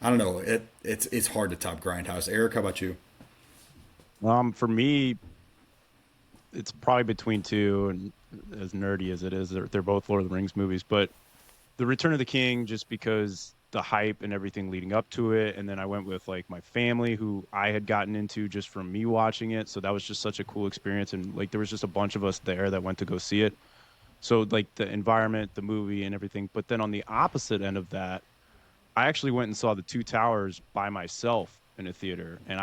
don't know. It's hard to top Grindhouse. Eric, how about you? For me, it's probably between two, and as nerdy as it is, they're both Lord of the Rings movies, but The Return of the King, just because the hype and everything leading up to it. And then I went with like my family, who I had gotten into just from me watching it. So that was just such a cool experience. And like, there was just a bunch of us there that went to go see it. So like the environment, the movie and everything. But then on the opposite end of that, I actually went and saw The Two Towers by myself in a theater. And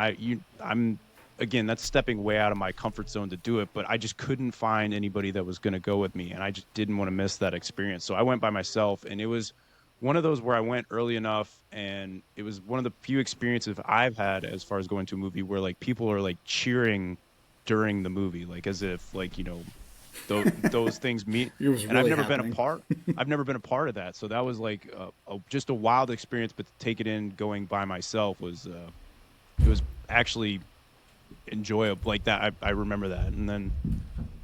I'm again, that's stepping way out of my comfort zone to do it, but I just couldn't find anybody that was going to go with me. And I just didn't want to miss that experience. So I went by myself, and it was one of those where I went early enough, and it was one of the few experiences I've had as far as going to a movie where like people are like cheering during the movie, like as if like, those things mean. And really I've never been a part of that. So that was like just a wild experience, but to take it in going by myself was, it was actually enjoyable like that. I remember that. And then,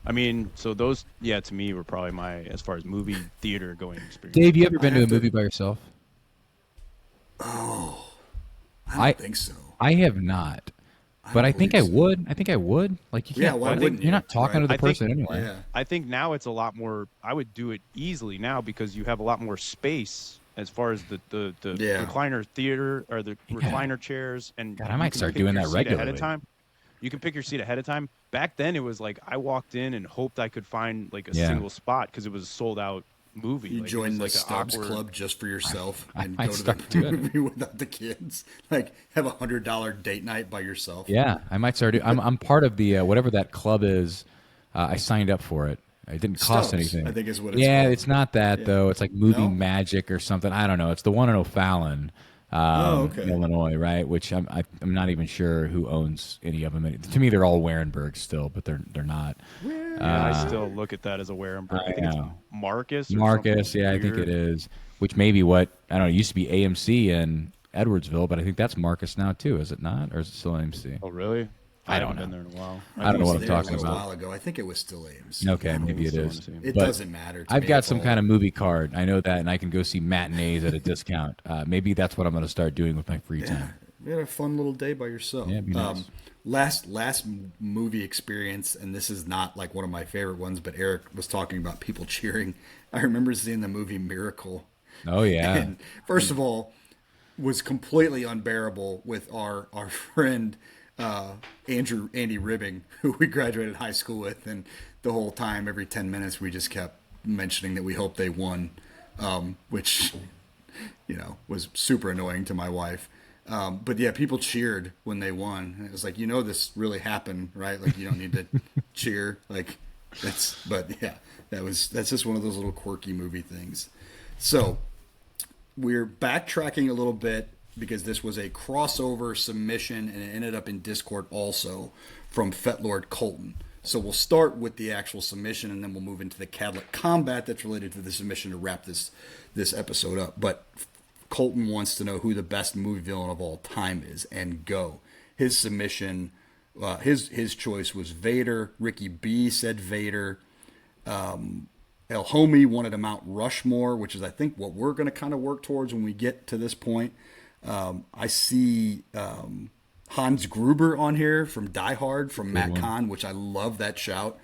I mean, so those, to me were probably my, as far as movie theater going experience. Dave, you ever been to a movie by yourself? Oh, I don't think so. I have not, but I think I would. I think I would. Like, you can't, you're not talking to the person anyway. Yeah. I think now it's a lot more, I would do it easily now because you have a lot more space as far as the recliner theater or the recliner chairs. And God, I might start doing that regularly. Ahead of time. You can pick your seat ahead of time. Back then, it was like I walked in and hoped I could find like a single spot because it was a sold out movie. You like, join the like Stubbs Club just for yourself and go to the movie without the kids. Like have $100 date night by yourself. Yeah, I might start. I'm part of the whatever that club is. I signed up for it. It didn't cost anything. I think is what it's called. It's not that though. It's like Movie Magic or something. I don't know. It's the one in O'Fallon. Illinois, right? Which I'm not even sure who owns any of them. To me, they're all Warenberg still, but they're not. I still look at that as a Warenberg. I think it's Marcus. Marcus, I think it is. Which may be what I don't know. It used to be AMC in Edwardsville, but I think that's Marcus now too. Is it not, or is it still AMC? Oh, really? I don't know. Been there in a while. I don't know what I'm talking about. A while ago, I think it was still AMC. Okay, maybe it is. It doesn't matter. I've got some kind of movie card. I know that, and I can go see matinees at a discount. Maybe that's what I'm going to start doing with my free time. You had a fun little day by yourself. Yeah, it'd be nice. last movie experience, and this is not like one of my favorite ones, but Eric was talking about people cheering. I remember seeing the movie Miracle. Oh yeah. And first of all, was completely unbearable with our friend Andy Ribbing, who we graduated high school with, and the whole time, every 10 minutes, we just kept mentioning that we hoped they won, which was super annoying to my wife. But yeah, people cheered when they won. And it was like, this really happened, right? Like, you don't need to cheer. Like, but yeah, that's just one of those little quirky movie things. So we're backtracking a little bit because this was a crossover submission and it ended up in Discord also from Fetlord Colton. So we'll start with the actual submission and then we'll move into the Cadlic combat that's related to the submission to wrap this episode up. But Colton wants to know who the best movie villain of all time is, and go. His submission, his choice was Vader. Ricky B said Vader. El Homie wanted a Mount Rushmore, which is, I think, what we're going to kind of work towards when we get to this point. I see Hans Gruber on here from Die Hard, from Matt Kahn, which I love that shout.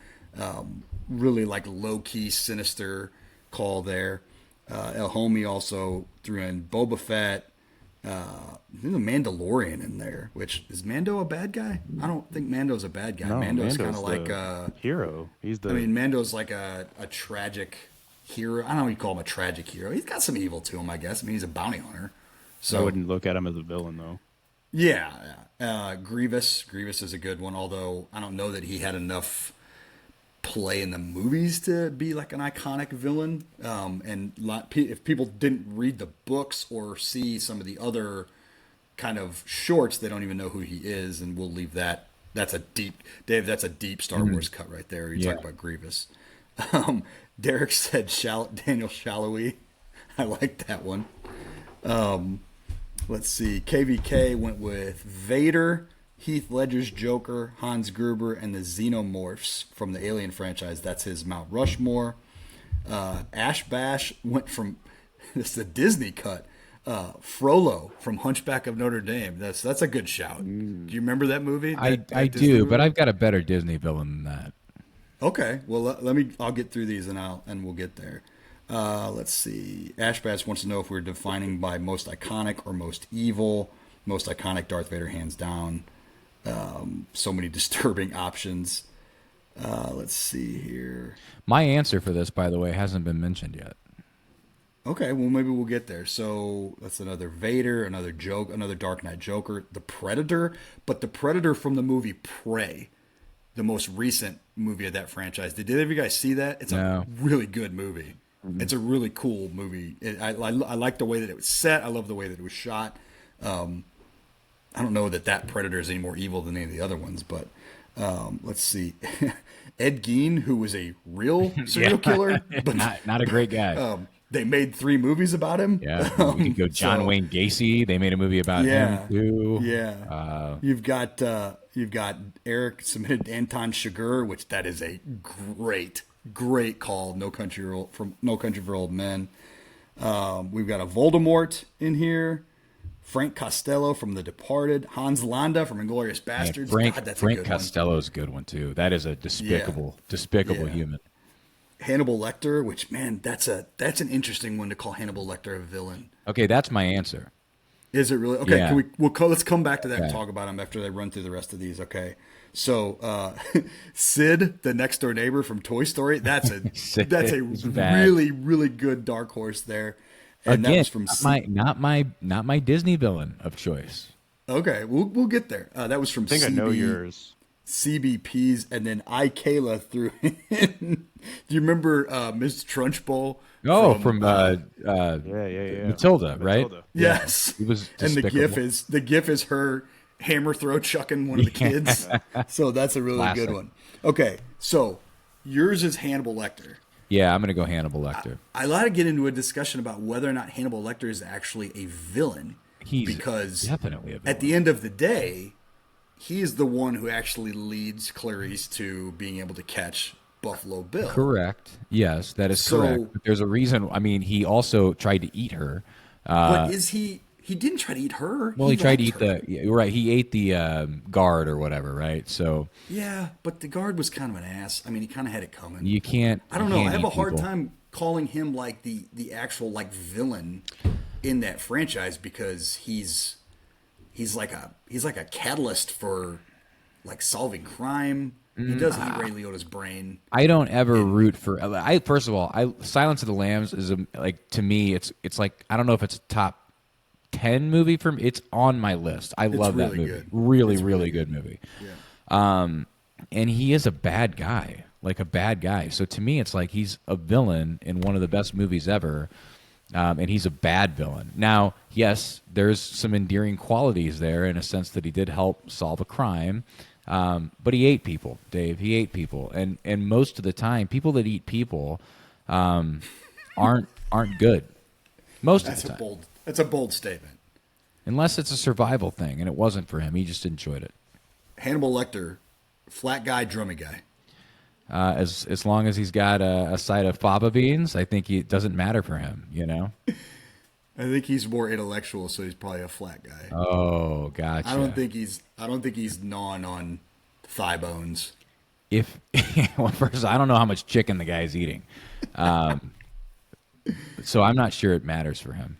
Really like low-key, sinister call there. El Homie also threw in Boba Fett. There's a Mandalorian in there, which is Mando a bad guy? I don't think Mando's a bad guy. No, Mando's kind of like a hero. Mando's like a tragic hero. I don't know if you call him a tragic hero. He's got some evil to him, I guess. I mean, he's a bounty hunter. So I wouldn't look at him as a villain, though. Yeah. Grievous is a good one, although I don't know that he had enough play in the movies to be like an iconic villain. And if people didn't read the books or see some of the other kind of shorts, they don't even know who he is, and we'll leave that. That's a deep Star Wars cut right there. You talk about Grievous. Derek said Daniel Shalhoub. I like that one. Let's see. KVK went with Vader, Heath Ledger's Joker, Hans Gruber, and the Xenomorphs from the Alien franchise. That's his Mount Rushmore. Ash Bash went from this the Disney cut. Frollo from Hunchback of Notre Dame. That's a good shout. Do you remember that movie? I do, movie? But I've got a better Disney villain than that. Okay, well I'll get through these and we'll get there. Let's see. Ash Bash wants to know if we're defining by most iconic or most evil. Most iconic, Darth Vader, hands down. So many disturbing options. Let's see here. My answer for this, by the way, hasn't been mentioned yet. Okay, well, maybe we'll get there. So that's another Vader, another Dark Knight Joker, the Predator, but the Predator from the movie Prey, the most recent movie of that franchise. Did any of you guys see that? It's a really good movie. Mm-hmm. It's a really cool movie. I like the way that it was set. I love the way that it was shot. I don't know that Predator is any more evil than any of the other ones, but let's see. Ed Gein, who was a real serial killer, but not a great guy. They made 3 movies about him. Yeah, we could go John Wayne Gacy. They made a movie about him too. Yeah, you've got Eric submitted Anton Chigurh, which that is a great call. No Country for Old Men. We've got a Voldemort in here. Frank Costello from The Departed. Hans Landa from Inglourious Bastards. Frank Costello's a good one too. That is a despicable human. Hannibal Lecter, which, man, that's an interesting one to call Hannibal Lecter a villain. Okay, that's my answer. Is it really? Okay, yeah. Let's come back to that and talk about him after I run through the rest of these, okay? So, Sid, the next door neighbor from Toy Story, that's a really, really good dark horse there. And again, that was from not my Disney villain of choice. Okay, we'll get there. That was from I think I know yours. CBPs, and then Kayla threw in. Do you remember Ms. Trunchbull? Oh, from Matilda, right? Yes. Yeah, it was and the gif is her hammer throw chucking one of the kids. So that's a really Classic. Good one. Okay, so yours is Hannibal Lecter. Yeah, I'm going to go Hannibal Lecter. I like to get into a discussion about whether or not Hannibal Lecter is actually a villain. Because definitely a villain. At the end of the day, he is the one who actually leads Clarice to being able to catch Buffalo Bill. Correct. Yes, that is correct. But there's a reason. I mean, he also tried to eat her. But is he He didn't try to eat her. Well, he tried to eat her. you're right. He ate the guard or whatever, right? So Yeah, but the guard was kind of an ass. I mean, he kind of had it coming. you can't. I don't know. I have a hard people. time calling him like the actual like villain in that franchise because he's like a catalyst for like solving crime. He does eat Ray Liotta's brain. I don't ever root for. First of all, Silence of the Lambs is like, to me, it's like, I don't know if it's a top 10 movie for me. It's on my list. I love that movie. Good. Really good movie. Yeah. And he is a bad guy, like a bad guy. So to me, it's like he's a villain in one of the best movies ever, and he's a bad villain. Now, yes, there's some endearing qualities there in a sense that he did help solve a crime, but he ate people, Dave. He ate people, and most of the time, people that eat people aren't good. Most of the time. That's a bold statement. Unless it's a survival thing, and it wasn't for him. He just enjoyed it. Hannibal Lecter, flat guy, drummy guy. As long as he's got a side of fava beans, I think it doesn't matter for him, you know? I think he's more intellectual, so he's probably a flat guy. Oh, gotcha. I don't think he's gnawing on thigh bones. Well, first, I don't know how much chicken the guy's eating. So I'm not sure it matters for him.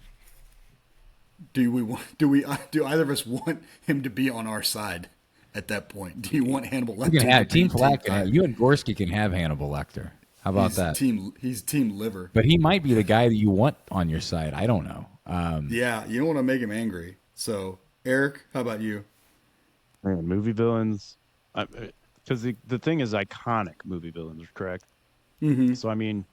Do either of us want him to be on our side at that point? Do you want Hannibal Lecter? You can have Team Flack. Fire? You and Gorski can have Hannibal Lecter. How about that? He's team liver. But he might be the guy that you want on your side. I don't know. Yeah, you don't want to make him angry. So, Eric, how about you? Man, movie villains, because the thing is iconic movie villains, correct? Mm-hmm. So I mean,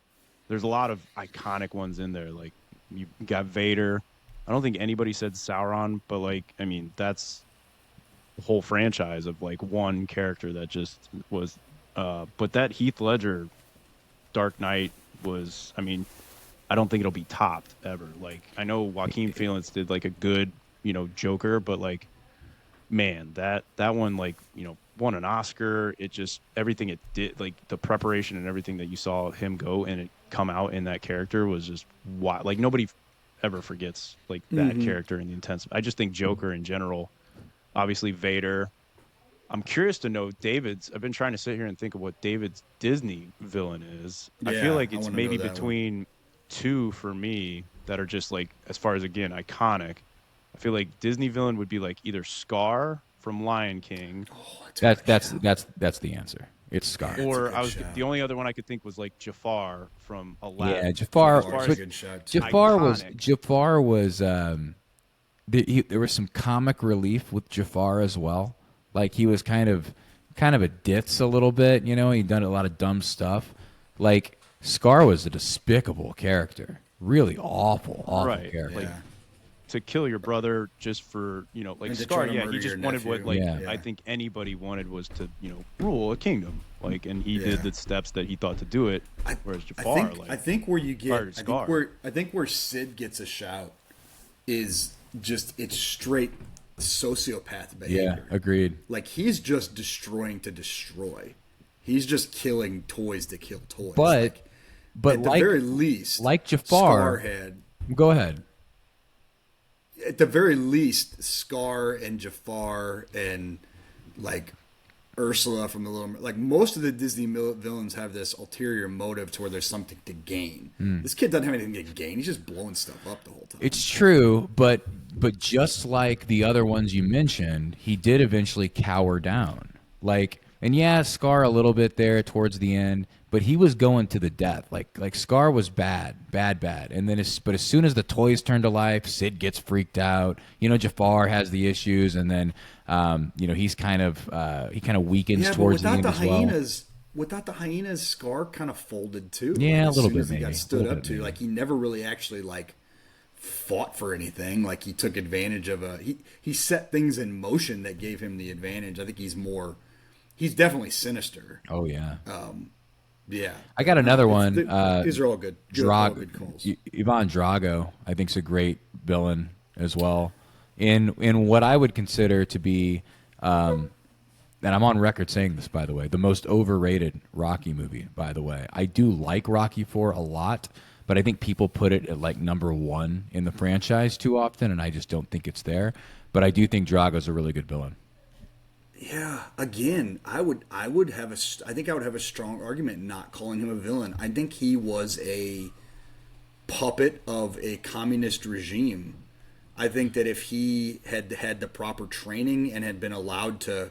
there's a lot of iconic ones in there. Like you got Vader. I don't think anybody said Sauron, but like, I mean, that's the whole franchise of like one character that just was. But that Heath Ledger Dark Knight was, I mean, I don't think it'll be topped ever. Like, I know Joaquin Phoenix did like a good, Joker, but like, man, that one, like, won an Oscar. It just, everything it did, like the preparation and everything that you saw him go and it come out in that character was just wild. Like, nobody ever forgets like that character and the intense. I just think Joker in general, obviously Vader. I'm curious to know David's. I've been trying to sit here and think of what David's Disney villain is. Yeah, I feel like it's I maybe know that between two for me that are just like, as far as again iconic. I feel like Disney villain would be like either Scar from Lion King. Oh, That's the answer. It's Scar. Or the only other one I could think was like Jafar from Aladdin. Yeah, Jafar. Jafar's but a good shot. Jafar was. There was some comic relief with Jafar as well. Like he was kind of a ditz a little bit. He'd done a lot of dumb stuff. Like Scar was a despicable character. Really awful character. Like, to kill your brother just for, like Scar, he just wanted what, like, I think anybody wanted was to, rule a kingdom. Like, and he did the steps that he thought to do it. Whereas Jafar, I think where you get, I think where Sid gets a shout is just, it's straight sociopath behavior. Yeah, agreed. Like, he's just destroying to destroy. He's just killing toys to kill toys. But at the very least, like Jafar, go ahead. At the very least, Scar and Jafar and like Ursula from the Little, like most of the Disney villains have this ulterior motive to where there's something to gain. This kid doesn't have anything to gain. He's just blowing stuff up the whole time. It's true, but just like the other ones you mentioned, he did eventually cower down. Like, and yeah, Scar a little bit there towards the end, but he was going to the death. Like Scar was bad. And then, as soon as the toys turn to life, Sid gets freaked out. Jafar has the issues, and then, he's kind of weakens towards the end as well. Without the hyenas, Scar kind of folded too. Yeah, like, a little bit. He got stood up to. Like he never really actually like fought for anything. Like he took advantage of he set things in motion that gave him the advantage. I think he's definitely sinister. Oh yeah. Yeah. I got another one. These are all good. All good calls. Ivan Drago, I think, is a great villain as well. In what I would consider to be, and I'm on record saying this, by the way, the most overrated Rocky movie, by the way. I do like Rocky IV a lot, but I think people put it at like number one in the franchise too often, and I just don't think it's there. But I do think Drago's a really good villain. Yeah, again, I think I would have a strong argument not calling him a villain. I think he was a puppet of a communist regime. I think that if he had had the proper training and had been allowed to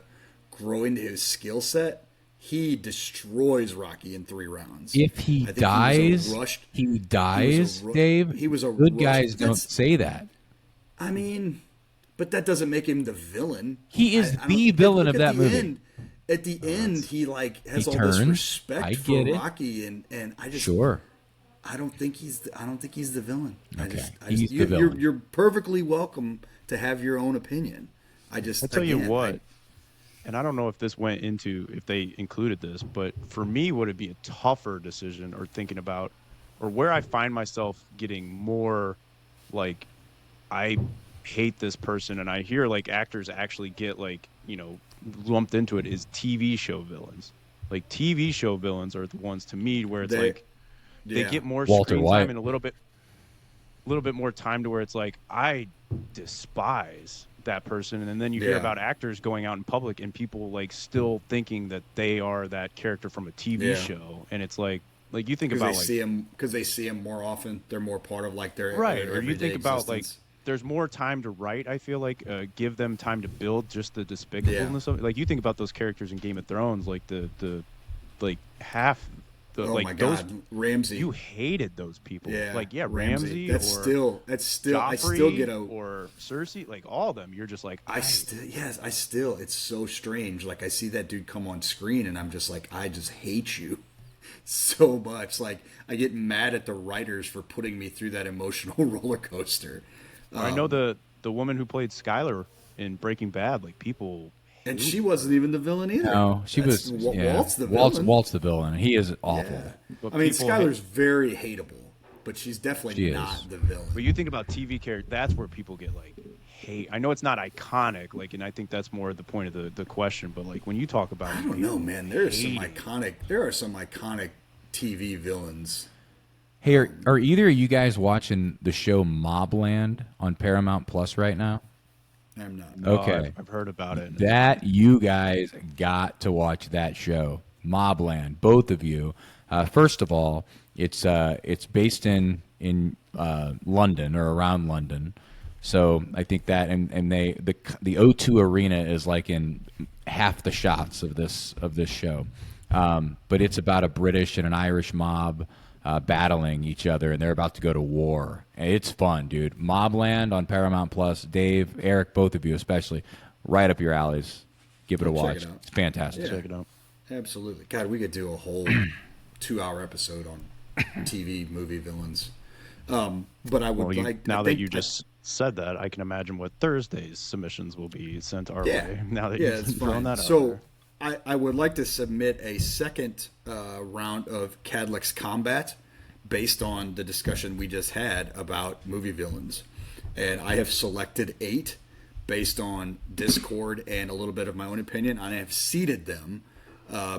grow into his skill set, he destroys Rocky in 3 rounds. If he dies, Dave. He was a good rushed, guys don't say that. I mean, but that doesn't make him the villain. He is the villain of that movie. At the end, he like has he all turns. this respect for it. Rocky, and I just sure. I don't think he's the villain. Okay. He's the villain. You're perfectly welcome to have your own opinion. I'll tell you what, and I don't know if they included this, but for me, would it be a tougher decision or thinking about, or where I find myself getting more like, I hate this person, and I hear like actors actually get like, lumped into it, is TV show villains. Like TV show villains are the ones to me where it's they get more screen time and a little bit more time to where it's like, I despise that person. And then you hear about actors going out in public and people like still thinking that they are that character from a TV show. And it's like you think about because they see him more often. They're more part of like their or you think about like, there's more time to write. I feel like give them time to build just the despicableness of it. Like you think about those characters in Game of Thrones, like the like half. My God, Ramsey! You hated those people. Yeah, Ramsey. That's still. Joffrey, I still get or Cersei, like all of them. You're just like I still. It's so strange. Like I see that dude come on screen, and I'm just like, I just hate you so much. Like I get mad at the writers for putting me through that emotional roller coaster. I know the woman who played Skylar in Breaking Bad. Like people. And she wasn't even the villain either. No, she was. Walt's the villain. Walt's the villain. He is awful. Yeah. I mean, Skylar's very hateable, but she's definitely not the villain. But you think about TV characters, that's where people get like hate. I know it's not iconic, like, and I think that's more the point of the question. But like when you talk about, I don't know, man. There are some iconic TV villains. Hey, are either of you guys watching the show Mobland on Paramount Plus right now? I'm not. No, okay. I've heard about it. That you guys got to watch that show, Mobland, both of you. First of all, it's based in London or around London, so I think that and the O2 Arena is like in half the shots of this show, but it's about a British and an Irish mob battling each other, and they're about to go to war. And it's fun, dude. Mobland on Paramount Plus. Dave, Eric, both of you especially, right up your alleys. Give it a watch. It's fantastic. Check it out. Absolutely. God, we could do a whole 2-hour episode on TV movie villains. But I would that you just said that, I can imagine what Thursday's submissions will be sent our way. Now that you've thrown that out. So I would like to submit a second round of Cadlic's Combat based on the discussion we just had about movie villains. And I have selected 8 based on Discord and a little bit of my own opinion. I have seeded them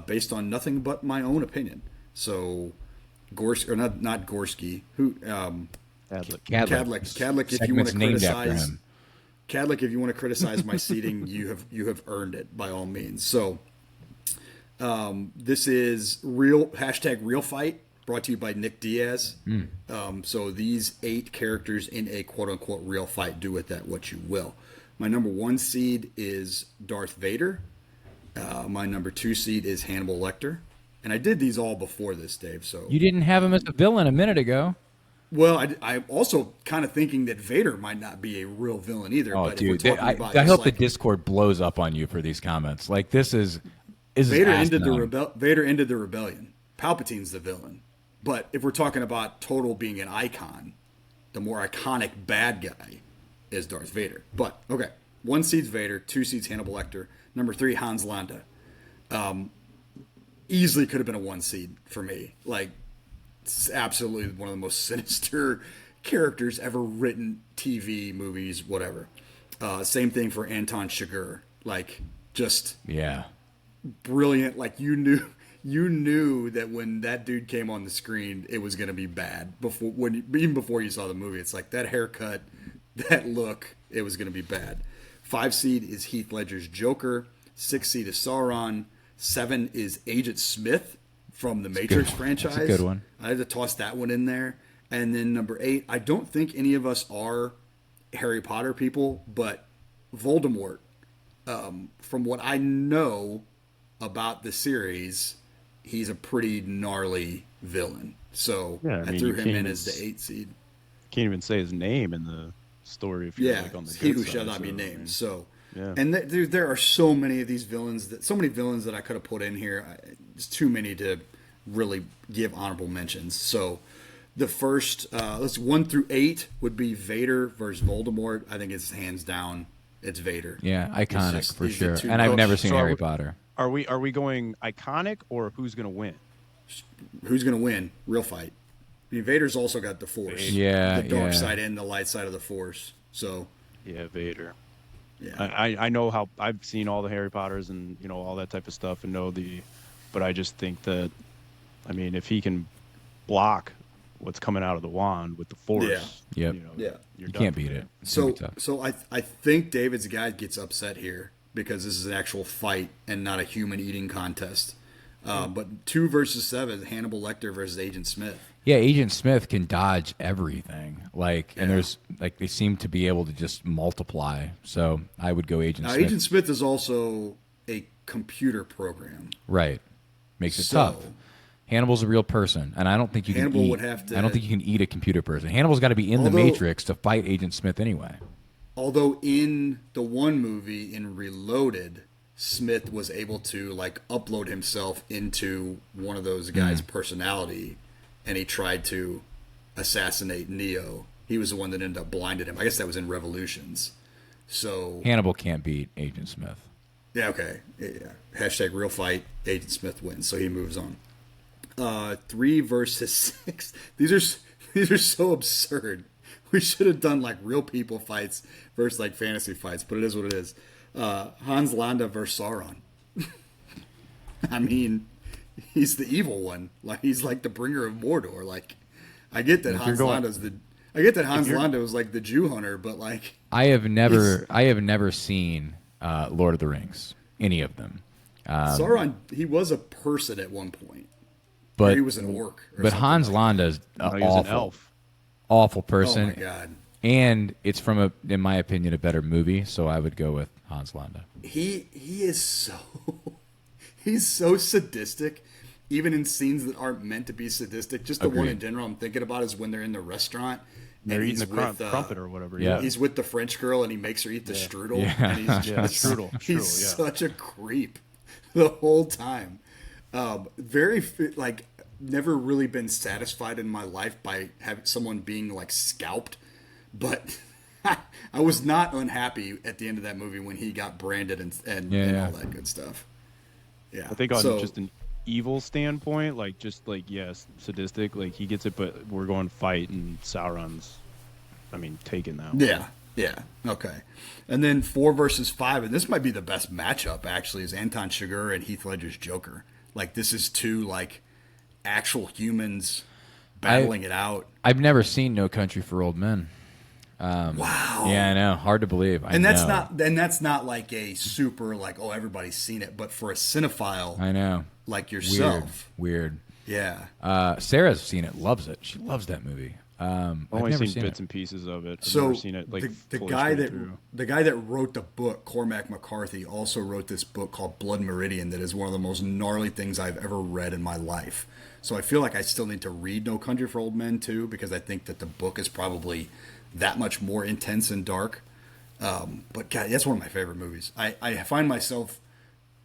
based on nothing but my own opinion. So, not Gorski. Who? Cadlic. If you want to criticize, Cadlic, if you want to criticize my seating, you have earned it by all means. So, this is #real fight brought to you by Nick Diaz. So these 8 characters in a quote unquote real fight. Do with that what you will. My number 1 seed is Darth Vader. My number 2 seed is Hannibal Lecter. And I did these all before this, Dave. So you didn't have him as a villain a minute ago. Well, I'm also kind of thinking that Vader might not be a real villain either. Oh, but dude, I hope the Discord blows up on you for these comments. Like this is Vader ended the rebellion. Palpatine's the villain. But if we're talking about total being an icon, the more iconic bad guy is Darth Vader. But okay, 1 seed's Vader, 2 seeds Hannibal Lecter, number 3 Hans Landa. Easily could have been a 1 seed for me. Like, it's absolutely one of the most sinister characters ever written, TV, movies, whatever. Same thing for Anton Chigurh. Like, just brilliant. Like, you you knew that when that dude came on the screen, it was going to be bad even before you saw the movie. It's like that haircut, that look, it was going to be bad. 5 seed is Heath Ledger's Joker. 6 seed is Sauron. 7 is Agent Smith from the Matrix franchise. That's a good one. I had to toss that one in there. And then number 8, I don't think any of us are Harry Potter people, but Voldemort, from what I know about the series, he's a pretty gnarly villain. So I threw him in as the 8 seed. Can't even say his name in the story if you're like on the he who shall not be named. So, and there are so many of these villains so many villains that I could have put in here. It's too many to really give honorable mentions. So, the first, 1 through 8 would be Vader versus Voldemort. I think it's hands down. It's Vader. Yeah, iconic for sure. And I've never seen Harry Potter. Are we going iconic or who's going to win? Who's going to win? Real fight. I mean, Vader's also got the Force. Yeah, the dark side and the light side of the Force. So yeah, Vader. Yeah, I know how I've seen all the Harry Potters and all that type of stuff and but I just think that, I mean, if he can block what's coming out of the wand with the Force, you can't beat it. So I think David's guy gets upset here because this is an actual fight and not a human eating contest. But 2 versus 7, Hannibal Lecter versus Agent Smith. Yeah, Agent Smith can dodge everything. And there's they seem to be able to just multiply. So I would go Agent Smith. Agent Smith is also a computer program. Right. Makes it tough. Hannibal's a real person, and I don't think you can eat. I don't think you can eat a computer person. Hannibal's got to be in the Matrix to fight Agent Smith anyway. Although in the one movie, in Reloaded, Smith was able to upload himself into one of those guys' personality, and he tried to assassinate Neo. He was the one that ended up blinded him. I guess that was in Revolutions. So Hannibal can't beat Agent Smith. Yeah, okay. Yeah. Hashtag real fight. Agent Smith wins, so he moves on. 3 versus 6. These are so absurd. We should have done real people fights versus fantasy fights, but it is what it is. Hans Landa versus Sauron. I mean, he's the evil one. He's the bringer of Mordor. I get that Hans Landa was the Jew hunter, but I have never seen Lord of the Rings, any of them. Sauron, he was a person at one point. But he was an orc. But Hans Landa's an awful person. Oh my god! And it's from in my opinion, a better movie. So I would go with Hans Landa. He is he's so sadistic, even in scenes that aren't meant to be sadistic. Just the one in general I'm thinking about is when they're in the restaurant. They're eating the crumpet or whatever. Yeah. He's with the French girl and he makes her eat the strudel. Yeah. And he's just he's such a creep the whole time. Never really been satisfied in my life by having someone being scalped, but I was not unhappy at the end of that movie when he got branded and all that good stuff. Yeah, I think on just an evil standpoint, sadistic, he gets it, but we're going fight and Sauron's, taking that one. Yeah, okay. And then 4 versus 5, and this might be the best matchup actually, is Anton Chigurh and Heath Ledger's Joker. This is two actual humans battling it out. I've never seen No Country for Old Men. Wow. Yeah, I know. Hard to believe. That's not a super everybody's seen it, but for a cinephile, I know, yourself, weird. Yeah. Sarah's seen it, loves it. She loves that movie. I've only seen bits and pieces of it. I've never seen it the guy that wrote the book, Cormac McCarthy, also wrote this book called Blood Meridian that is one of the most gnarly things I've ever read in my life. So I feel like I still need to read No Country for Old Men too, because I think that the book is probably that much more intense and dark. But God, that's one of my favorite movies. I find myself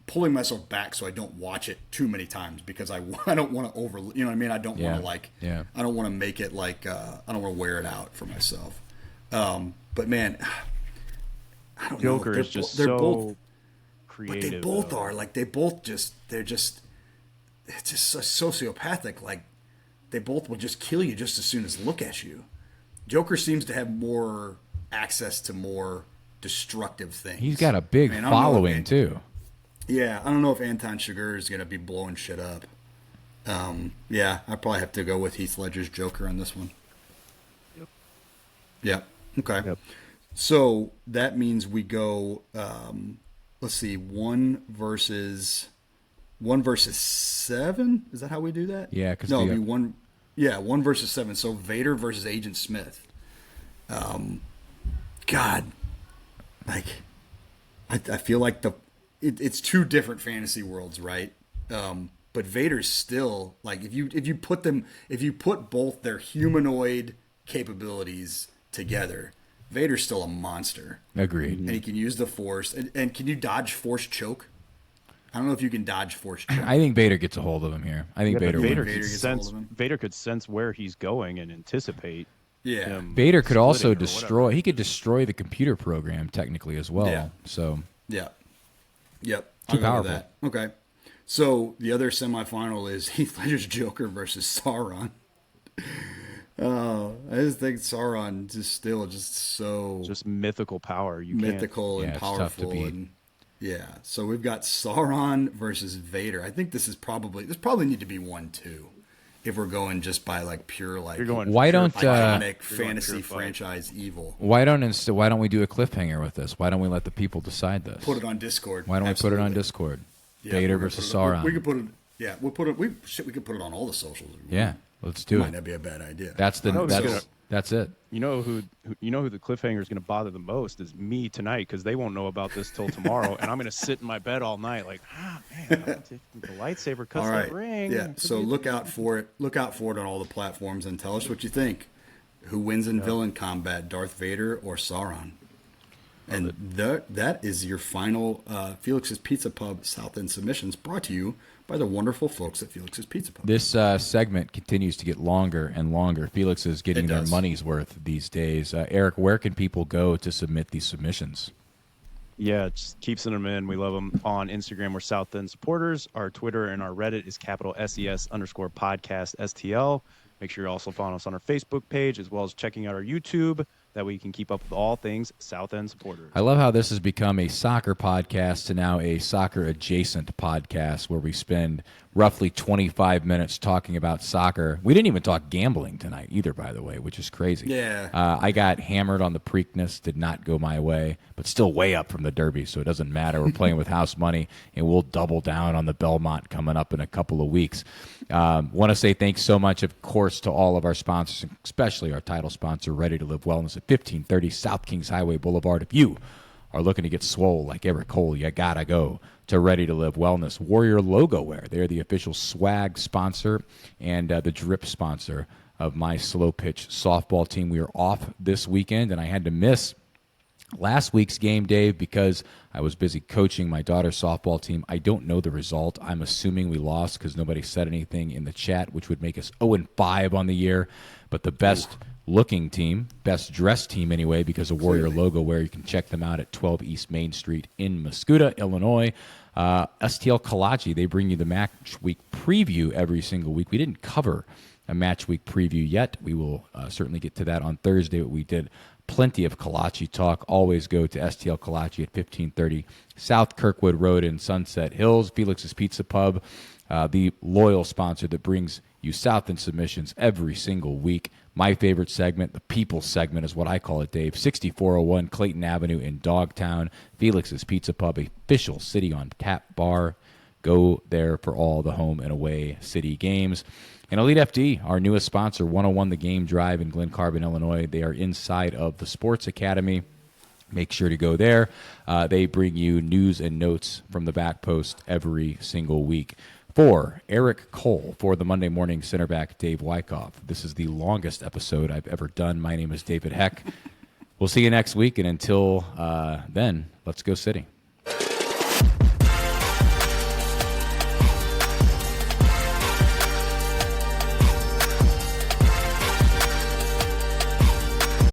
pulling myself back so I don't watch it too many times because I don't want to I don't want to I don't want to make it I don't want to wear it out for myself. But man, I don't know. Joker is just so both creative. But they both are they're just it's just so sociopathic. They both will just kill you just as soon as look at you. Joker seems to have more access to more destructive things. He's got a big following too. Yeah, I don't know if Anton Chigurh is going to be blowing shit up. Yeah, I probably have to go with Heath Ledger's Joker on this one. Yep. Yeah. Okay. Yep. So that means we go. Let's see, one versus 7. Is that how we do that? Yeah, because no, it'd be one. Yeah, 1 versus 7. So Vader versus Agent Smith. God, like I feel like it's two different fantasy worlds, right? But Vader's still like if you put both their humanoid capabilities together, Vader's still a monster. Agreed. And he can use the Force. And can you dodge Force choke? I don't know if you can dodge Force choke. I think Vader gets a hold of him here. I think Vader wins. Vader could sense where he's going and anticipate. Yeah. Vader could also destroy. He could destroy the computer program technically as well. Yeah. So. Yeah. Yep. Too powerful. That. Okay. So the other semifinal is Heath Ledger's Joker versus Sauron. I just think Sauron just so mythical power. Mythical and powerful. It's tough to beat. And yeah. So we've got Sauron versus Vader. I think this probably need to be 1-2 if we're going just by like pure like why don't iconic fantasy franchise evil. Why don't we do a cliffhanger with this? Why don't we let the people decide this? Put it on Discord. Why don't we put it on Discord? Yeah, Vader versus Sauron. We could put it. Yeah, we could put it on all the socials. Yeah, let's do it. Might not be a bad idea. That's it. You know who the cliffhanger is going to bother the most is me tonight because they won't know about this till tomorrow, and I'm going to sit in my bed all night like, man, the lightsaber cuts that ring. Yeah, so look out for it. Look out for it on all the platforms and tell us what you think. Who wins in villain combat, Darth Vader or Sauron? And that is your final Felix's Pizza Pub South End Submissions, brought to you by the wonderful folks at Felix's Pizza Pub. This segment continues to get longer and longer. Felix is getting their money's worth these days. Eric, where can people go to submit these submissions? Yeah, just keep sending them in. We love them. On Instagram, we're South End Supporters. Our Twitter and our Reddit is @SES_podcast STL. Make sure you're also following us on our Facebook page, as well as checking out our YouTube. That way you can keep up with all things South End Supporters. I love how this has become a soccer podcast to now a soccer-adjacent podcast where we spend roughly 25 minutes talking about soccer. We didn't even talk gambling tonight either, by the way, which is crazy. Yeah. I got hammered on the Preakness, did not go my way, but still way up from the Derby, so it doesn't matter. We're playing with house money, and we'll double down on the Belmont coming up in a couple of weeks. Want to say thanks so much, of course, to all of our sponsors, especially our title sponsor, Ready to Live Wellness at 1530 South Kings Highway Boulevard. If you are looking to get swole like Eric Cole, you gotta go to Ready to Live Wellness. Warrior Logo Wear, they're the official swag sponsor and the drip sponsor of my slow pitch softball team. We are off this weekend, and I had to miss last week's game, Dave, because I was busy coaching my daughter's softball team. I don't know the result. I'm assuming we lost because nobody said anything in the chat, which would make us 0-5 on the year. But the best looking team, best dressed team anyway, because of Warrior Logo Wear, you can check them out at 12 East Main Street in Mascoutah, Illinois. STL Kalachi, they bring you the match week preview every single week. We didn't cover a match week preview yet. We will certainly get to that on Thursday, but we did plenty of Kalachi talk. Always go to STL Kalachi at 1530 South Kirkwood Road in Sunset Hills. Felix's Pizza Pub, the loyal sponsor that brings you South End submissions every single week. My favorite segment, the people segment is what I call it, Dave. 6401 Clayton Avenue in Dogtown. Felix's Pizza Pub, official City on Tap bar. Go there for all the home and away city games. And Elite FD, our newest sponsor, 101 The Game Drive in Glen Carbon, Illinois. They are inside of the Sports Academy. Make sure to go there. They bring you news and notes from the back post every single week. For Eric Cole, for the Monday Morning center back, Dave Wyckoff. This is the longest episode I've ever done. My name is David Heck. We'll see you next week, and until then, let's go City.